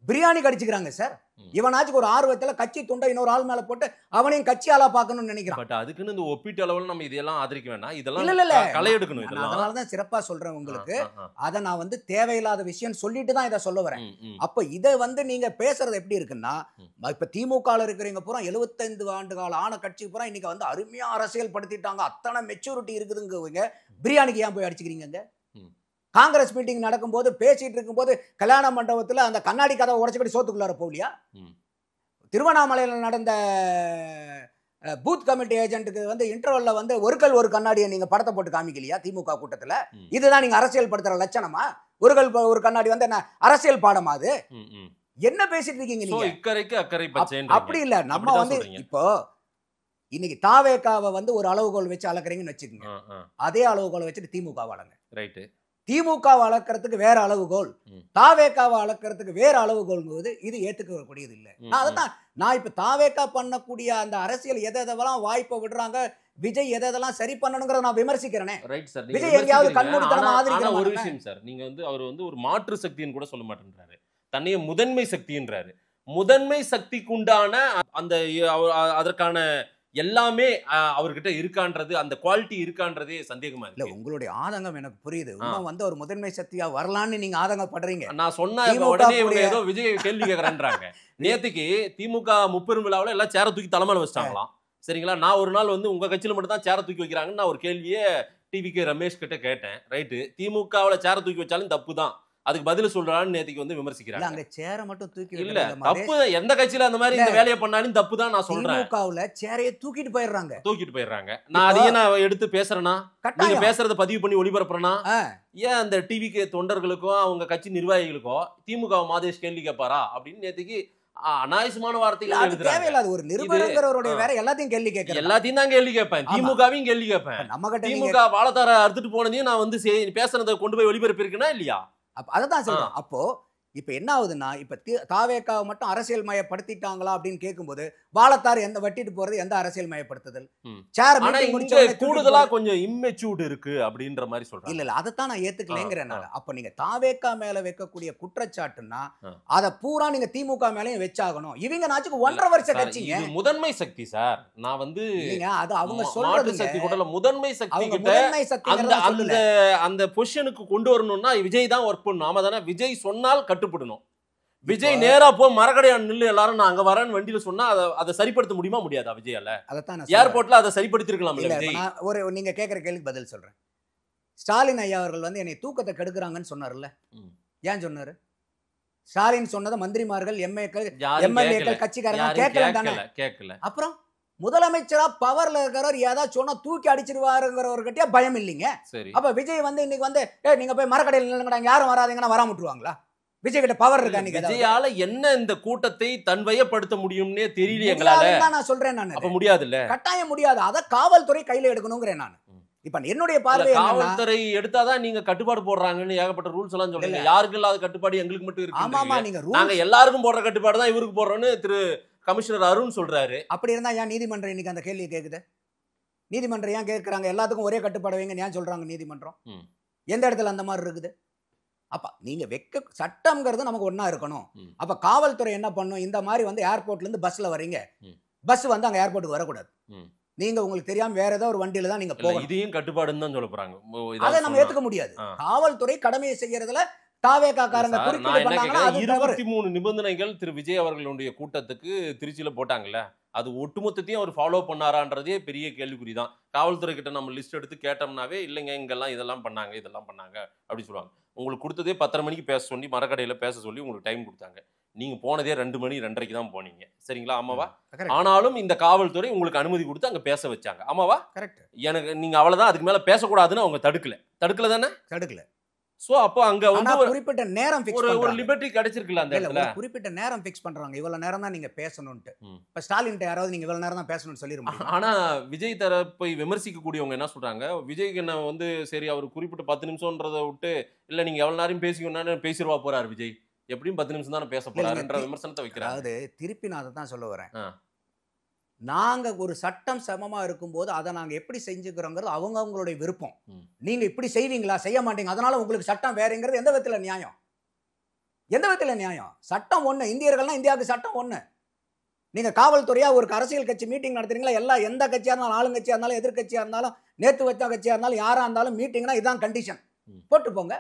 பிரியாணி கடிச்சுக்கிறாங்க சார். இவனாச்சும் ஒரு ஆர்வத்துல கட்சி துண்டை இன்னொரு ஆள் மேல போட்டு அவனையும் கட்சி ஆளா பார்க்கணும்னு நினைக்கிறான். பட் அதுக்குன்னு இந்த ஒப்பீட்டு அளவுல நம்ம இதெல்லாம் ஆதரிக்க வேண்டாம். இதெல்லாம் களை எடுக்கணும். அதனாலதான் சிறப்பா சொல்றேன் உங்களுக்கு. அதை நான் வந்து தேவையில்லாத விஷயம் சொல்லிட்டு தான் இதை சொல்ல வரேன். அப்ப இதை வந்து நீங்க பேசுறது எப்படி இருக்குன்னா, இப்ப திமுக இருக்கிறவங்க பூரா 75 ஆண்டு கால ஆன கட்சி பூரா இன்னைக்கு வந்து அருமையா அரசியல் படுத்திட்டாங்க, அத்தனை மெச்சூரிட்டி இருக்குதுங்க. பிரியாணிக்கு ஏன் போய் அடிச்சுக்கிறீங்க? காங்கிரஸ் மீட்டிங் நடக்கும்போது பேசிட்டு இருக்கும்போது கல்யாண மண்டபத்தில் அந்த கண்ணாடி கதவை உடச்சிக்கிட்டு சோத்துக்குள்ளார போகலையா? திருவண்ணாமலையில் நடந்த பூத் கமிட்டி ஏஜென்ட்டுக்கு வந்து இன்டர்வல்ல வந்து ஒரு கண்ணாடியை நீங்க படத்தை போட்டு காமிக்கலையா திமுக கூட்டத்தில்? இதுதான் நீங்க அரசியல் படுத்துற லட்சணமா? ஒரு கண்ணாடி வந்து என்ன அரசியல் பாடமா? அது என்ன பேசிட்டு இருக்கீங்க நீங்க? அப்படி இல்ல. நம்ம வந்து இப்போ இன்னைக்கு தாவேகாவை வந்து ஒரு அளவுகோல் வச்சு அளக்குறீங்கன்னு வச்சுக்கோங்க. அதே அளவுகோலை வச்சுட்டு திமுக வளங்க. ரைட்டு. திமுக அளக்கிறதுக்கு வேற அளவுகோல், தாவேகாவை அளக்கிறதுக்கு வேற அளவுகோல், இது ஏத்துக்கக்கூடியது இல்லை. அதான் நான் இப்ப தாவேகா பண்ணக்கூடிய அந்த அரசியல் எதெல்லாம் வாய்ப்பை விடுறாங்க, விஜய் எதெல்லாம் சரி பண்ணணுங்கிறத நான் விமர்சிக்கிறேனே. விஜய் எங்கேயாவது கண்மூடித்தனமா ஆதரிக்கிறேன். ஒரு விஷயம் சார், நீங்க வந்து அவர் வந்து ஒரு மாற்று சக்தின்னு கூட சொல்ல மாட்டேன்றாரு, தன்னைய முதன்மை சக்தின்றாரு. முதன்மை சக்திக்கு உண்டான அந்த அதற்கான எல்லாமே அவர்கிட்ட இருக்கான்றது, அந்த குவாலிட்டி இருக்கான்றதே சந்தேகமா இருக்கு. இல்ல, உங்களுடைய ஆதங்கம் எனக்கு புரியுது. இன்னும் வந்து ஒரு முதன்மை சக்தியா வரலான்னு நீங்க ஆதங்கப்படுறீங்க. நான் சொன்ன உடனே இவங்க ஏதோ விஜய் கேள்வி கேட்கறான்றாங்க. நேத்துக்கு திமுக முப்பெரும் விழாவில் எல்லாம் சேர தூக்கி தலைமையில வச்சிட்டாங்களாம். சரிங்களா? நான் ஒரு நாள் வந்து உங்க கட்சியில மட்டும் தான் சேர தூக்கி வைக்கிறாங்கன்னு நான் ஒரு கேள்வியே டிவிகே ரமேஷ் கிட்ட கேட்டேன். ரைட்டு, திமுகவில் சேர தூக்கி வச்சாலும் தப்பு தான், அதுக்கு பதில் சொல்றான்னு நேத்துக்கு வந்து விமர்சிக்கிறாங்க. அங்க சேர மட்டும் தூக்கி இல்ல, தப்பு. எந்த கட்சியில அந்த மாதிரி இந்த வேலையை பண்ணாலும் தப்பு தான் நான் சொல்றேன். திமுகவுல சேரையை தூக்கிட்டு போயிடுறாங்க. நான் அதையே நான் எடுத்து பேசுறேனா, நீங்க பேசுறத பதிவு பண்ணி ஒளிபரப்புறேனா? ஏன் அந்த டிவிக்கு தொண்டர்களுக்கோ அவங்க கட்சி நிர்வாகிகளுக்கோ திமுக மாதேஷ் கேள்வி கேட்பாரா அப்படின்னு நேத்துக்கு அநாயசமான வார்த்தைகள் தேவையில்லாத ஒரு நிருபருங்கிறவருடைய வேற எல்லாத்தையும் கேள்வி கேட்கறேன். எல்லாத்தையும் தான் கேள்வி கேட்பேன், திமுகவையும் கேள்வி கேட்பேன். நம்ம கிட்ட திமுக வாழத்தார அறுத்துட்டு போனதையும் நான் வந்து பேசுறதை கொண்டு போய் ஒளிபரப்பி இருக்கேனா இல்லையா? அதான் சொல்றேன். அப்போ இப்ப என்ன ஆகுதுன்னா, இப்ப தாவேகாவை மட்டும் அரசியல் மயப்படுத்திட்டாங்களா அப்படின்னு கேட்கும்போது வாழத்தார் எந்த வட்டிட்டு போறது எந்த அரசியல் மயப்படுத்துதல்? கூடுதலா கொஞ்சம் இம்மெச்சூர்ட் இருக்கு அப்படின்ற மாதிரி சொல்றாங்க. இல்ல அதைத்தான் நான் ஏத்துக்கலைங்கிறனால. அப்ப நீங்க தாவேகா மேல வைக்கக்கூடிய குற்றச்சாட்டுன்னா அதை பூரா நீங்க திமுக மேலயும் வச்சாகணும். இவங்க நாச்சுக்கு 1.5 வருஷ கட்சிங்க. முதன்மை சக்தி சார். நான் வந்து அது அவங்க சொல்றது சக்தி கூட முதன்மை சக்தி கிட்ட அந்த பொசிஷனுக்கு கொண்டு வரணும்னா விஜய் தான் ஒர்க் பண்ணணும். ஆமா தானே? விஜய் சொன்னால் கட்டுப்படணும். விஜய் நேரா போ மரக்கடையா நில்லு எல்லாரும் நான் அங்க வரேன்னு வண்டியில சொன்னா அதை சரிப்படுத்த முடியுமா? முடியாதா விஜயால? ஏர்போர்ட்ல அதை சரிப்படுத்திருக்கலாம். ஒரு நீங்க கேட்கிற கேள்விக்கு பதில் சொல்றேன். ஸ்டாலின் ஐயா அவர்கள் வந்து என்னை தூக்கத்தை கெடுக்கிறாங்கன்னு சொன்னார்ல, ஏன் சொன்னாரு? ஸ்டாலின் சொன்னதை மந்திரிமார்கள் எம்ஏக்கள் யாரும் எம்எல்ஏக்கள் கட்சிக்காரங்க கேட்கல தானே? கேட்கல. அப்புறம் முதலமைச்சரா பவர்ல இருக்கிறவர் ஏதாவது சொன்னா தூக்கி அடிச்சிருவாருங்கிறவர்கிட்டயே பயம் இல்லைங்க. சரி. அப்ப விஜய் வந்து இன்னைக்கு வந்து நீங்க போய் மரக்கடையில் நில்லுங்கடா, யாரும் வராதீங்கன்னா வராம விட்டுருவாங்களா? விஜய் கிட்ட பவர் இருக்கா? இன்னைக்கு விஜயால என்ன இந்த கூட்டத்தை தன்வயப்படுத்த முடியும்னே தெரியல எங்களால. நான் சொல்றேன். நான் அப்ப முடியாதுல்ல, கட்டாயம் முடியாது. அத காவல்துறை கையில எடுக்கணுங்கிறேன் நான். இப்ப என்னுடைய பார்வை காவல்துறை எடுத்தாதான் நீங்க கட்டுப்பாடு போடுறாங்கன்னு ஏகப்பட்ட ரூல்ஸ் எல்லாம் சொல்றீங்க. யாருக்கு இல்லாத கட்டுப்பாடு எங்களுக்கு மட்டும் இருக்கு. நாங்க எல்லாருக்கும் போடுற கட்டுப்பாடு தான் இவருக்கு போடுறோம்னு திரு கமிஷனர் அருண் சொல்றாரு. அப்படி இருந்தா ஏன் நீதிமன்றம் இன்னைக்கு அந்த கேள்வியை கேக்குது? நீதிமன்றம் ஏன் கேட்கறாங்க எல்லாத்துக்கும் ஒரே கட்டுப்பாடு வைங்க ஏன் சொல்றாங்க நீதிமன்றம்? எந்த இடத்துல அந்த மாதிரி இருக்குது? அப்ப நீங்க வெக்க சட்டம்ங்கிறது நமக்கு ஒன்னா இருக்கணும். அப்ப காவல்துறை என்ன பண்ணும்? இந்த மாதிரி வந்து ஏர்போர்ட்ல இருந்து பஸ்ல வரீங்க, பஸ் வந்து அங்க ஏர்போர்ட்டுக்கு வரக்கூடாது. நீங்க உங்களுக்கு தெரியாம வேற ஏதோ ஒரு வண்டியில தான் நீங்க போகணும். இதையும் கட்டுப்பாடுன்னு தான் சொல்ல போறாங்க. அதை நம்ம ஏத்துக்க முடியாது. காவல்துறை கடமையை செய்யறதுல தாவேகாக்காரங்க குறுக்கீடு பண்ணாங்கன்னா அது 23 நிபந்தனைகள் திரு விஜய் அவர்களுடைய கூட்டத்துக்கு திருச்சியில போட்டாங்கல்ல, அது ஒட்டுமொத்தத்தையும் அவர் ஃபாலோ பண்ணாரான்றதே பெரிய கேள்விக்குறிதான். காவல்துறை கிட்ட நம்ம லிஸ்ட் எடுத்து கேட்டோம்னாவே இல்லைங்க இங்கெல்லாம் இதெல்லாம் பண்ணாங்க இதெல்லாம் பண்ணாங்க அப்படி சொல்லுவாங்க. உங்களுக்கு கொடுத்ததே 10:30 மணிக்கு பேச சொல்லி மரக்கடையில் பேச சொல்லி உங்களுக்கு டைம் கொடுத்தாங்க. நீங்க போனதே 2 மணி 2:30க்கு தான் போனீங்க. சரிங்களா? ஆமாவா? ஆனாலும் இந்த காவல்துறை உங்களுக்கு அனுமதி கொடுத்து அங்க பேச வச்சாங்க. ஆமாவா? கரெக்ட். எனக்கு நீங்க அவ்வளவுதான், அதுக்கு மேல பேசக்கூடாதுன்னு அவங்க தடுக்கல தானே? தடுக்கல. சோ அப்போ அங்க வந்து குறிப்பிட்ட நேரம் ஒரு லிபர்ட்டி கிடைச்சிருக்குல அந்த இடத்துல. குறிப்பிட்ட நேரம் ஃபிக்ஸ் பண்றாங்க. இவ்வளவு நேரம் தான் நீங்க பேசணும்னு. இப்ப ஸ்டாலின் யாராவது நீங்க இவ்வளவு நேரம் தான் பேசணும்னு சொல்லிருப்பாங்க. ஆனா விஜய் தரப்பை விமர்சிக்க கூடியவங்க என்ன சொல்றாங்க, விஜய்க்கு என்ன வந்து சரி அவர் குறிப்பிட்ட 10 நிமிஷம்ன்றதை விட்டு இல்ல நீங்க எவ்வளவு நேரம் பேசிக்கணும்னு பேசிடுவா போறாரு விஜய், எப்படியும் 10 நிமிஷம் தானே பேச போறாருன்ற விமர்சனத்தை வைக்கிறாங்க. அதாவது திருப்பி நான் அதை தான் சொல்ல வரேன். நாங்க ஒரு சட்டம் சமமா இருக்கும்போது அதை நாங்க எப்படி செஞ்சுக்கிறோங்கிறது அவங்க அவங்களுடைய விருப்பம். நீங்க இப்படி செய்வீங்களா செய்ய மாட்டீங்க அதனால உங்களுக்கு சட்டம் வேறங்கிறது எந்த விதத்துல நியாயம்? எந்த விதத்துல நியாயம்? சட்டம் ஒண்ணு. இந்தியர்கள்னா இந்தியாவுக்கு சட்டம் ஒண்ணு. நீங்க காவல்துறையா ஒரு அரசியல் கட்சி மீட்டிங் நடத்துறீங்களா, எல்லா எந்த கட்சியா இருந்தாலும் ஆளுங்கட்சியா இருந்தாலும் எதிர்கட்சியா இருந்தாலும் நேத்து வச்ச கட்சியா இருந்தாலும் யாரா இருந்தாலும் மீட்டிங்னா இதான் கண்டிஷன் போட்டு போங்க.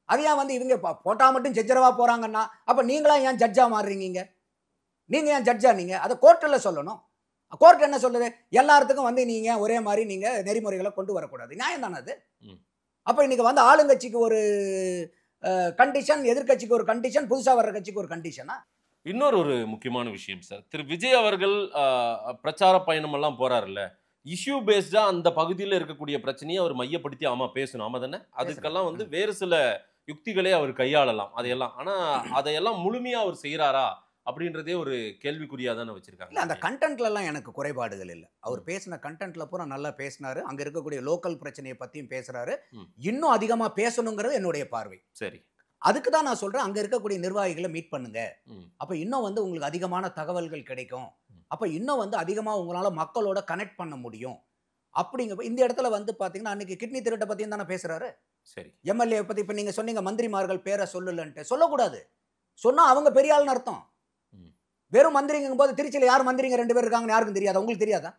அதையா வந்து இவங்க போட்டா மட்டும் ஜட்ஜரவா போறாங்கன்னா அப்ப நீங்களா ஏன் ஜட்ஜா மாறுறீங்க? நீங்க ஏன் ஜட்ஜா? நீங்க அதை கோர்ட்டில் சொல்லணும். கோர்ட் என்ன சொல்லுது? எல்லாத்துக்கும் வந்து நீங்க ஒரே மாதிரி நீங்க நெறிமுறைகளை கொண்டு வரக்கூடாது. நியாயம் தானே அது? அப்ப இன்னைக்கு வந்து ஆளுங்கட்சிக்கு ஒரு கண்டிஷன், எதிர்கட்சிக்கு ஒரு கண்டிஷன், புதுசா வர்ற கட்சிக்கு ஒரு கண்டிஷனா? இன்னொரு முக்கியமான விஷயம் சார், திரு விஜய் அவர்கள் பிரச்சார பயணம் எல்லாம் போறாருல்ல, இஷ்யூ பேஸ்டா அந்த பகுதியில் இருக்கக்கூடிய பிரச்சனையை அவர் மையப்படுத்தி ஆமா பேசணும். ஆமா தானே? அதுக்கெல்லாம் வந்து வேறு சில யுக்திகளே அவர் கையாளலாம் அதையெல்லாம். ஆனா அதையெல்லாம் முழுமையா அவர் செய்யறாரா அப்படின்றதே ஒரு கேள்விக்குறியா தானே வச்சிருக்காங்க. அந்த கண்டென்ட்ல எல்லாம் எனக்கு குறைபாடுகள் இல்லை. அவர் பேசின கண்டென்ட்ல பூரா நல்லா பேசினாரு. அங்க இருக்கக்கூடிய லோக்கல் பிரச்சனையை பத்தியும் பேசுறாரு. இன்னும் அதிகமா பேசணுங்கிறது என்னுடைய பார்வை. சரி, அதுக்கு தான் நான் சொல்றேன் அங்க இருக்கக்கூடிய நிர்வாகிகளை மீட் பண்ணுங்க. அப்ப இன்னும் வந்து உங்களுக்கு அதிகமான தகவல்கள் கிடைக்கும். அப்ப இன்னும் வந்து அதிகமா உங்களால மக்களோட கனெக்ட் பண்ண முடியும். அப்படிங்க இந்த இடத்துல வந்து பாத்தீங்கன்னா அன்னைக்கு கிட்னி திருட்டை பத்தியும் தானே பேசுறாரு. சரி, எம்எல்ஏ பத்தி இப்ப நீங்க சொன்னீங்க மந்திரிமார்கள் பேரை சொல்லலன்ட்டு. சொல்லக்கூடாது. சொன்னா அவங்க பெரிய ஆள்னு அர்த்தம். வெறும் மந்திரிங்கும் போது திருச்சியில யார் மந்திரிங்க 2 பேர் இருக்காங்கன்னு யாருக்கும் தெரியாதா? உங்களுக்கு தெரியாதா?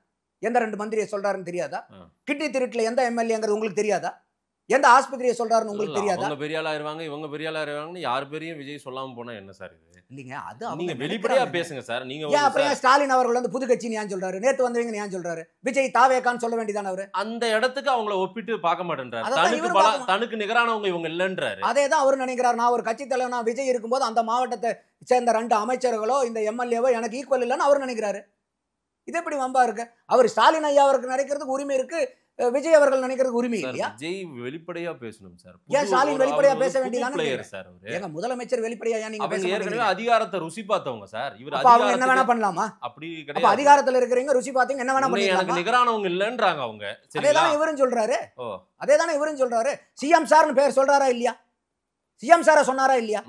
எந்த 2 மந்திரியை சொல்றாருன்னு தெரியாதா? கிட்னி திருட்டுல எந்த எம்எல்ஏங்கிறது உங்களுக்கு தெரியாதா? எந்த ஆஸ்பத்திரியை சொல்றாருன்னு உங்களுக்கு தெரியாதா? அவங்க பெரிய ஆளாயிருவாங்க இவங்க பெரிய ஆளாயிருவாங்கன்னு யார் பேரையும் விஜய் சொல்லாம போனா என்ன சார் இது? இல்லைங்க, அது நீங்க வெளிப்படையா பேசுங்க சார். நீங்க ஏன் அப்புறம் ஸ்டாலின் அவர்கள் வந்து புது கட்சின்னு ஏன் சொல்றாரு? நேத்து வந்தவங்க ஏன் சொல்றாரு? விஜய் தாவேக்கான்னு சொல்ல வேண்டியதானே அவரு? அந்த இடத்துக்கு அவங்கள ஒப்பிட்டு பார்க்க மாட்டேன்றாரு. தனக்கு நிகரானவங்க இவங்க இல்லன்றாரு. அதேதான் அவரு நினைக்கிறார். நான் ஒரு கட்சி தலைவனா விஜய் இருக்கும்போது அந்த மாவட்டத்தை சேர்ந்த 2 அமைச்சர்களோ இந்த எம்எல்ஏவோ எனக்கு ஈக்குவல் இல்லைன்னு அவர் நினைக்கிறாரு. இது எப்படி வம்பா இருக்கு? அவர் ஸ்டாலின் ஐயா அவருக்கு நினைக்கிறதுக்கு உரிமை இருக்கு, விஜய் அவர்கள் நினைக்கிறதுக்கு உரிமை இல்லையா? விஜய் வெளிப்படையா பேசணும் சார். ஏன் ஸ்டாலின் வெளிப்படையா பேச வேண்டியதானே சார்? ஏங்க முதலமைச்சர் வெளிப்படையா ஏன் நீங்க பேச? ஏற்கனவே அதிகாரத்தை ருசி பார்த்தவங்க சார். இவர் அதிகாரம் என்ன வேணா பண்ணலாமா? அப்படி கிடையாது. அப்ப அதிகாரத்துல இருக்கிறவங்க ருசி பார்த்தீங்க என்ன வேணா பண்ணலாம். எனக்கு நிகரானவங்க இல்லன்றாங்க அவங்க. அதேதானே இவரும் சொல்றாரு. அதேதானே இவரும் சொல்றாரு. சிஎம் சார்னு பேர் சொல்றாரா இல்லையா? சிஎம் சார சொன்னாரா இல்லையா?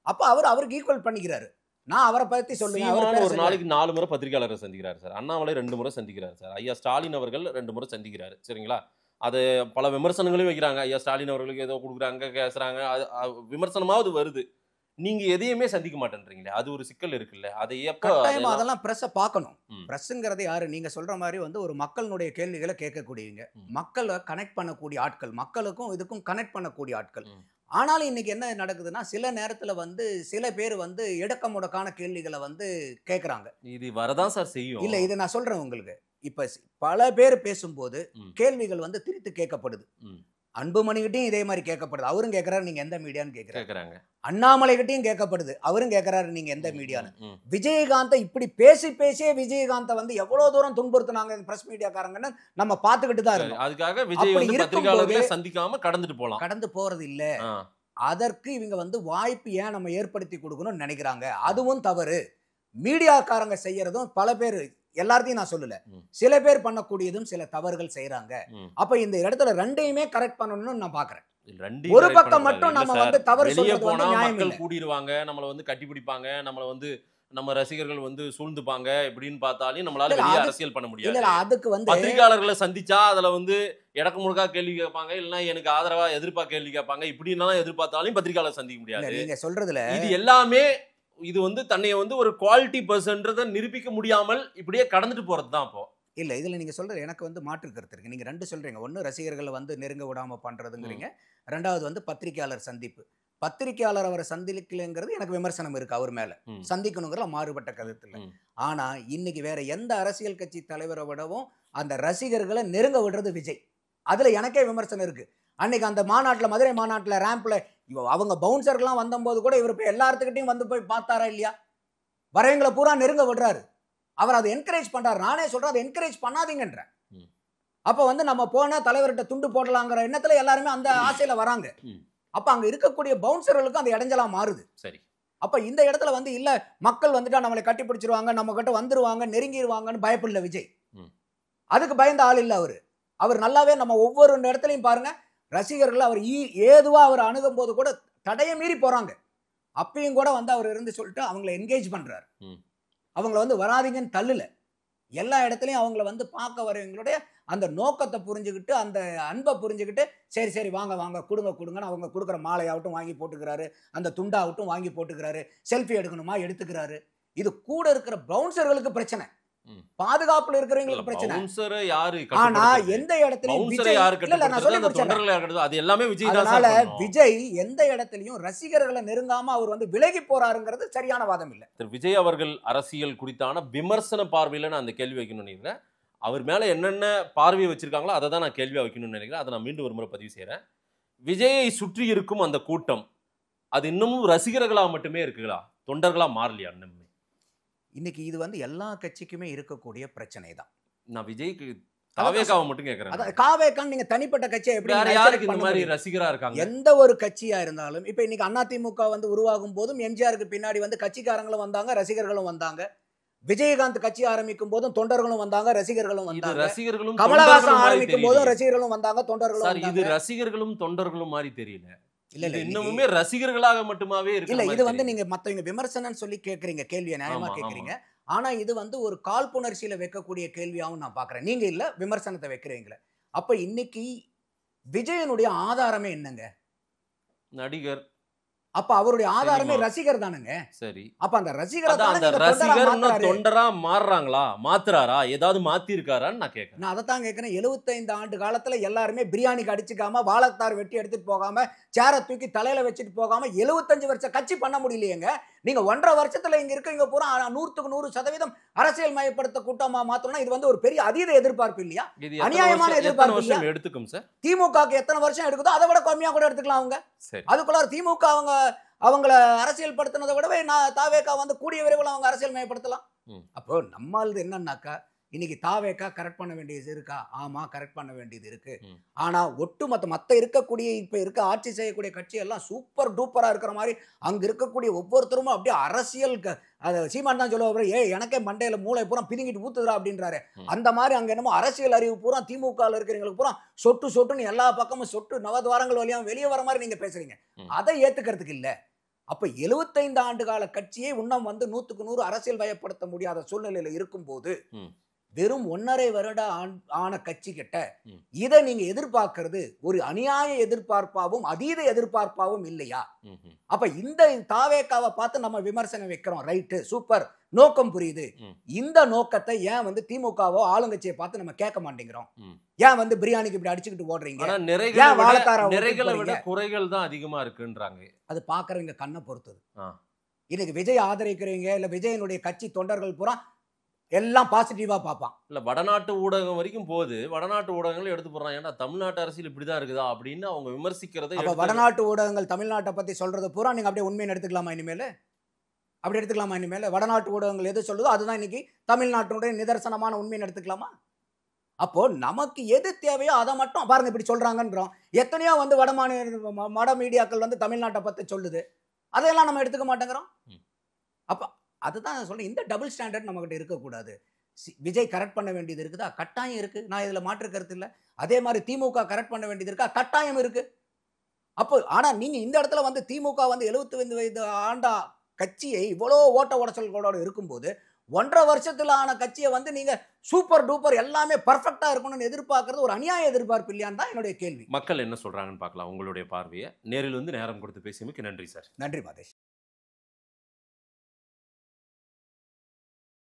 அப்ப அவருக்கு ஈக்குவல் பண்ணிக்கிறாரு. நான் அவரை பத்தி சொல்லுங்க. ஒரு நாளைக்கு 4 முறை பத்திரிகையாளரை சந்திக்கிறாரு சார். அண்ணாமலை 2 முறை சந்திக்கிறாரு சார். ஐயா ஸ்டாலின் அவர்கள் 2 முறை சந்திக்கிறாரு. சரிங்களா? அது பல விமர்சனங்களையும் வைக்கிறாங்க. ஐயா ஸ்டாலின் அவர்களுக்கு ஏதோ கொடுக்குறாங்க பேசுறாங்க, விமர்சனமாவது வருது. நீங்க எதையுமே சந்திக்க மாட்டேன்றீங்களே, அது ஒரு சிக்கல் இருக்குல்ல. அதை எப்ப அதெல்லாம் பிரஸ் பார்க்கணும். பிரஸ்ங்கிறது யாரு? நீங்க சொல்ற மாதிரி வந்து ஒரு மக்களுடைய கேள்விகளை கேட்கக்கூடியவங்க, மக்களை கனெக்ட் பண்ணக்கூடிய ஆட்கள், மக்களுக்கும் இதுக்கும் கனெக்ட் பண்ணக்கூடிய ஆட்கள். ஆனாலும் இன்னைக்கு என்ன நடக்குதுன்னா சில நேரத்துல வந்து சில பேர் வந்து எடக்க முடக்கான கேள்விகளை வந்து கேட்கறாங்க. இது வரதான் சார் செய்யும். இல்ல, இதை நான் சொல்றேன் உங்களுக்கு. இப்ப பல பேர் பேசும்போது கேள்விகள் வந்து திரித்து கேட்கப்படுது. அன்புமணிகிட்டையும் இதே மாதிரி கேட்கப்படுது, அவரும் கேட்கிறாரு நீங்க எந்த மீடியான்னு கேக்குறாங்க. அண்ணாமலை கிட்டையும் கேட்கப்படுது, அவரும் கேட்கிறாரு நீங்க எந்த மீடியான்னு. விஜயகாந்தை இப்படி பேசி பேசியே விஜயகாந்தை வந்து எவ்வளவு தூரம் துன்புறுத்தினாங்க பிரஸ் மீடியாக்காரங்கன்னு நம்ம பார்த்துக்கிட்டு தான் இருக்கோம். அதுக்காக விஜய் வந்து பத்திரிகையாளர்களை சந்திக்காம கடந்து போறது இல்ல. அதற்கு இவங்க வந்து வாய்ப்பு ஏன் நம்ம ஏற்படுத்தி கொடுக்கணும்னு நினைக்கிறாங்க. அதுவும் தவறு. மீடியாக்காரங்க செய்யறதும் பல பேர், எல்லாத்தையும் நான் சொல்லல, சில பேர் பண்ணக்கூடியதும் சில தவறுகள் செய்யறாங்க. அப்ப இந்த இடத்துல ரெண்டையுமே கரெக்ட் பண்ணணும்னு நான் பாக்குறேன். ஒரு பக்கம் மட்டும் நம்ம வந்து தவறு சொல்றது வந்து நியாயம் இல்ல. மக்கள் கூடிடுவாங்க, நம்மள வந்து கட்டி பிடிப்பாங்க, நம்மள வந்து நம்ம ரசிகர்கள் வந்து சூழ்ந்துப்பாங்க இப்படின்னு பார்த்தாலும் நம்மளால வெளிய அரசியல் பண்ண முடியாது. இல்ல அதுக்கு வந்து பத்திரிகையாளர்களை சந்திச்சா அதுல வந்து எடக்கு முழுக்கா கேள்வி கேட்பாங்க, இல்லனா எனக்கு ஆதரவா எதிர்ப்பா கேள்வி கேட்பாங்க, இப்படினால எதிர்பார்த்தாலும் பத்திரிகையாளர் சந்திக்க முடியாது. நீங்க சொல்றதுல இது எல்லாமே இது வந்து தன்னை வந்து ஒரு குவாலிட்டி பர்சன்றதை நிரூபிக்க முடியாமல் இப்படியே கடந்துட்டு போறது தான். அப்போ இல்ல இதுல நீங்க சொல்றது எனக்கு வந்து மாற்று கருத்து இருக்கு. நீங்க ரெண்டு சொல்றீங்க, ஒன்னு ரசிகர்களை வந்து நெருங்க விடாம பண்றதுங்கிறீங்க, ரெண்டாவது வந்து பத்திரிகையாளர் சந்திப்பு. பத்திரிகையாளர் அவரை சந்திக்கலைங்கிறது எனக்கு விமர்சனம் இருக்கு, அவர் மேல சந்திக்கணுங்கிற மாறுபட்ட கருத்து இல்லை. ஆனா இன்னைக்கு வேற எந்த அரசியல் கட்சி தலைவரை விடவும் அந்த ரசிகர்களை நெருங்க விடுறது விஜய். அதுல எனக்கே விமர்சனம் இருக்கு. அன்னைக்கு அந்த மாநாட்டில், மதுரை மாநாட்டில் ரேம்ப்ல அவங்க பவுன்சர்லாம் வந்தபோது கூட இவர் போய் எல்லாத்துக்கிட்டையும் வந்து போய் பார்த்தாரா இல்லையா? வரவங்களை பூரா நெருங்க விடுறாரு, அவர் அதை என்கரேஜ் பண்றாரு. நானே சொல்றேன் அதை என்கரேஜ் பண்ணாதீங்கன்ற. அப்ப வந்து நம்ம போனா தலைவர்கிட்ட துண்டு போடலாங்கிற எண்ணத்துல எல்லாருமே அந்த ஆசையில வராங்க. அப்ப அங்க இருக்கக்கூடிய பவுன்சர்களுக்கு அந்த இடைஞ்சலா மாறுது. சரி, அப்ப இந்த இடத்துல வந்து இல்ல மக்கள் வந்துட்டா நம்மளை கட்டி பிடிச்சிருவாங்க, நம்ம கிட்ட வந்துருவாங்க, நெருங்கிடுவாங்கன்னு பயப்படல விஜய். அதுக்கு பயந்த ஆள் இல்ல அவரு. அவர் நல்லாவே நம்ம ஒவ்வொரு இடத்துலையும் பாருங்க, ரசிகர்கள் அவர் ஏதுவா அவர் அணுகும் போது கூட தடையை மீறி போறாங்க. அப்பயும் கூட வந்து அவர் இருந்து சொல்லிட்டு அவங்களை என்கேஜ் பண்றாரு. அவங்கள வந்து வராதிங்கன்னு தள்ளுல. எல்லா இடத்துலையும் அவங்கள வந்து பார்க்க வரவங்களுடைய அந்த நோக்கத்தை புரிஞ்சுக்கிட்டு, அந்த அன்பை புரிஞ்சுக்கிட்டு, சரி சரி வாங்க வாங்க கொடுங்க கொடுங்கன்னு அவங்க கொடுக்குற மாலையாகட்டும் வாங்கி போட்டுக்கிறாரு, அந்த துண்டாகட்டும் வாங்கி போட்டுக்கிறாரு, செல்ஃபி எடுக்கணுமா எடுத்துக்கிறாரு. இது கூட இருக்கிற பவுன்சர்களுக்கு பிரச்சனை, பாதுகாப்புல இருக்கிறவங்களுக்கு பிரச்சனை. ஆனா எந்த இடத்துலயும் விஜய் எந்த இடத்துலயும் ரசிகர்களை நெருங்காம அவர் வந்து விலகி போறாருங்கிறது சரியான வாதம் இல்ல. விஜய் அவர்கள் அரசியல் குறித்தான விமர்சன பார்வையில நான் அந்த கேள்வி வைக்கணும்னு நினைக்கிறேன். அவர் மேல என்னென்ன பார்வை வச்சிருக்காங்களோ அதை தான் நான் கேள்வியா வைக்கணும்னு நினைக்கிறேன். அதை நான் மீண்டும் ஒரு முறை பதிவு செய்யறேன். விஜயை சுற்றி இருக்கும் அந்த கூட்டம் அது இன்னமும் ரசிகர்களா மட்டுமே இருக்குங்களா, தொண்டர்களா மாறலையா? இன்னைக்கு இது வந்து எல்லா கட்சிக்குமே இருக்கக்கூடிய பிரச்சனை தான். நான் விஜய்க்கு தாவேகாவை மட்டும் கேக்குறேன். காவேகான் நீங்க தனிப்பட்ட கட்சியை எப்படி யாருக்கு இந்த மாதிரி ரசிகரா இருக்காங்க? எந்த ஒரு கட்சியா இருந்தாலும் இப்ப இன்னைக்கு அதிமுக வந்து உருவாகும் போதும் எம்ஜிஆருக்கு பின்னாடி வந்து கட்சிக்காரங்களும் வந்தாங்க, ரசிகர்களும் வந்தாங்க. விஜயகாந்த் கட்சி ஆரம்பிக்கும் போதும் தொண்டர்களும் வந்தாங்க, ரசிகர்களும் வந்தாங்க. ரசிகர்களும் கமலஹாசன் ஆரம்பிக்கும் போதும் ரசிகர்களும் வந்தாங்க, தொண்டர்களும் வந்தாங்க. இது ரசிகர்களும் தொண்டர்களும் மாதிரி தெரியல. இல்ல இன்னமுமே ரசிகர்களாக மட்டுமாவே இருக்கு. இல்ல இது வந்து நீங்க மத்தவங்க விமர்சனம் சொல்லி கேக்குறீங்க, கேள்வியை நியாயமா கேக்குறீங்க. ஆனா இது வந்து ஒரு காழ்ப்புணர்ச்சியில வைக்கக்கூடிய கேள்வியாவும் நான் பாக்குறேன். நீங்க இல்ல விமர்சனத்தை வைக்கிறீங்களே. அப்ப இன்னைக்கு விஜயனுடைய ஆதாரமே என்னங்க? நடிகர். அப்ப அவருடைய ஆதாரமே ரசிகர் தானுங்க. சரி, அப்ப அந்த ரசிகர் தொண்டரா மாறுறாங்களா, மாத்துறாரா, ஏதாவது மாத்தி இருக்காரான்னு நான் கேட்கிறேன். நான் அதைத்தான் கேட்கிறேன். 75 ஆண்டு காலத்துல எல்லாருமே பிரியாணிக்கு அடிச்சுக்காம, வாழைத்தார் வெட்டி எடுத்துட்டு போகாம, சேரை தூக்கி தலையில வச்சுட்டு போகாம 75 வருஷம் கட்சி பண்ண முடியலையேங்க. நீங்க 1.5 வருஷத்துல இங்க இருக்கீங்க பூரா 100% அரசியல் மயப்படுத்த கூட்டமா மாத்தணும்னா இது வந்து ஒரு பெரிய அதீத எதிர்பார்ப்பு இல்லையா? அநியாயமான எதிர்பார்ப்பு எடுத்துக்கும் சார். திமுகக்கு எத்தனை வருஷம் எடுக்குதோ அதை விட கம்மியா கூட எடுத்துக்கலாம் அவங்க. அதுக்குள்ள திமுக அவங்கள அரசியல் படுத்தினதை விடவே தாவேகா வந்து கூடிய விரைவில் அவங்க அரசியல் மயப்படுத்தலாம். அப்போ நம்மளது என்னன்னாக்கா இன்னைக்கு தாவேகா கரெக்ட் பண்ண வேண்டியது இருக்கா? ஆமா கரெக்ட் பண்ண வேண்டியது இருக்கு. ஆனா ஒட்டுமொத்த மத்த இருக்கக்கூடிய இப்ப இருக்க ஆட்சி செய்யக்கூடிய கட்சி எல்லாம் சூப்பர் டூப்பரா இருக்கிற மாதிரி அங்க இருக்கக்கூடிய ஒவ்வொருத்தரும் அப்படியே அரசியல் சீமான் தான் சொல்லுவாரு, எனக்கே மண்டையில மூளை பூரா பிதுங்கிட்டு ஊத்துறா அப்படின்றாரு. அந்த மாதிரி அங்க என்னமோ அரசியல் அறிவு பூரா திமுக இருக்கிறவங்களுக்கு பூரா சொட்டு சொட்டுன்னு எல்லா பக்கமும் சொட்டு நவத்வாரங்கள் வழியா வெளியே வர மாதிரி நீங்க பேசுறீங்க. அதை ஏத்துக்கிறதுக்கு இல்ல. அப்ப 75 ஆண்டு கால கட்சியை இன்னும் வந்து 100க்கு 100 அரசியல் வயப்படுத்த முடியாத சூழ்நிலையில இருக்கும் போது வெறும் 1.5 வருட ஆன கட்சி கிட்ட இதை நீங்க எதிர்பார்க்கிறது ஒரு அநியாய எதிர்பார்ப்பாவும் அதீத எதிர்பார்ப்பாவும் இல்லையா? அப்ப இந்த தாவேகாவை பார்த்து நம்ம விமர்சனம் வைக்கிறோம், ரைட்டு, சூப்பர், நோக்கம் புரியுது. இந்த நோக்கத்தை ஏன் வந்து திமுகவோ ஆளுங்கட்சியை பார்த்து நம்ம கேட்க மாட்டேங்கிறோம்? ஏன் வந்து பிரியாணிக்கு இப்படி அடிச்சுக்கிட்டு ஓடுறீங்க? நிறைகளை விட குறைகள் தான் அதிகமா இருக்குன்றாங்க. அது பாக்குறவங்க கண்ணை பொறுத்தது. இன்னைக்கு விஜய் ஆதரிக்கிறீங்க இல்ல விஜயனுடைய கட்சி தொண்டர்கள் பூரா எல்லாம் பாசிட்டிவா பார்ப்பான். இல்ல வடநாட்டு ஊடகம் வரைக்கும் போகுது, வடநாட்டு ஊடகங்கள் எடுத்து போடுறாங்க, ஏன்னா தமிழ்நாட்டு அரசியல் இப்படிதான் இருக்குதா அப்படின்னு அவங்க விமர்சிக்கிறதை அப்ப வடநாட்டு ஊடகங்கள் தமிழ்நாட்டை பத்தி சொல்றது பூரா நீங்க அப்படியே உண்மையை எடுத்துக்கலாமா இனிமேல்? அப்படி எடுத்துக்கலாமா இனிமேல்? வடநாட்டு ஊடகங்கள் எது சொல்லுதோ அதுதான் இன்னைக்கு தமிழ்நாட்டினுடைய நிதர்சனமான உண்மையை எடுத்துக்கலாமா? அப்போ நமக்கு எது தேவையோ அதை மட்டும் பாருங்க இப்படி சொல்றாங்கன்றோம். எத்தனையோ வந்து வட மீடியாக்கள் வந்து தமிழ்நாட்டை பத்தி சொல்லுது, அதையெல்லாம் நம்ம எடுத்துக்க மாட்டேங்கிறோம். அப்ப அதுதான் நான் சொல்றேன், இந்த டபுள் ஸ்டாண்டர்ட் நம்மகிட்ட இருக்கக்கூடாது. விஜய் கரெக்ட் பண்ண வேண்டியது இருக்குதா? கட்டாயம் இருக்கு, நான் இதுல மாற்று கருத்து இல்லை. அதே மாதிரி திமுக கரெக்ட் பண்ண வேண்டியது இருக்கா? கட்டாயம் இருக்கு. அப்போ ஆனா நீங்க இந்த இடத்துல வந்து திமுக வந்து 75 வயது ஆண்டா கட்சியை இவ்வளோ ஓட்ட உடச்சல்களோட இருக்கும்போது 1.5 வருஷத்துல ஆன கட்சியை வந்து நீங்க சூப்பர் டூப்பர் எல்லாமே பர்ஃபெக்டா இருக்கணும்னு எதிர்பார்க்கறது ஒரு அநியாய எதிர்பார்ப்பு இல்லையான்னு தான் என்னுடைய கேள்வி. மக்கள் என்ன சொல்றாங்கன்னு பார்க்கலாம். உங்களுடைய பார்வையை நேரில் வந்து நேரம் கொடுத்து பேசியமைக்கு நன்றி சார். நன்றி மாதேஷ்.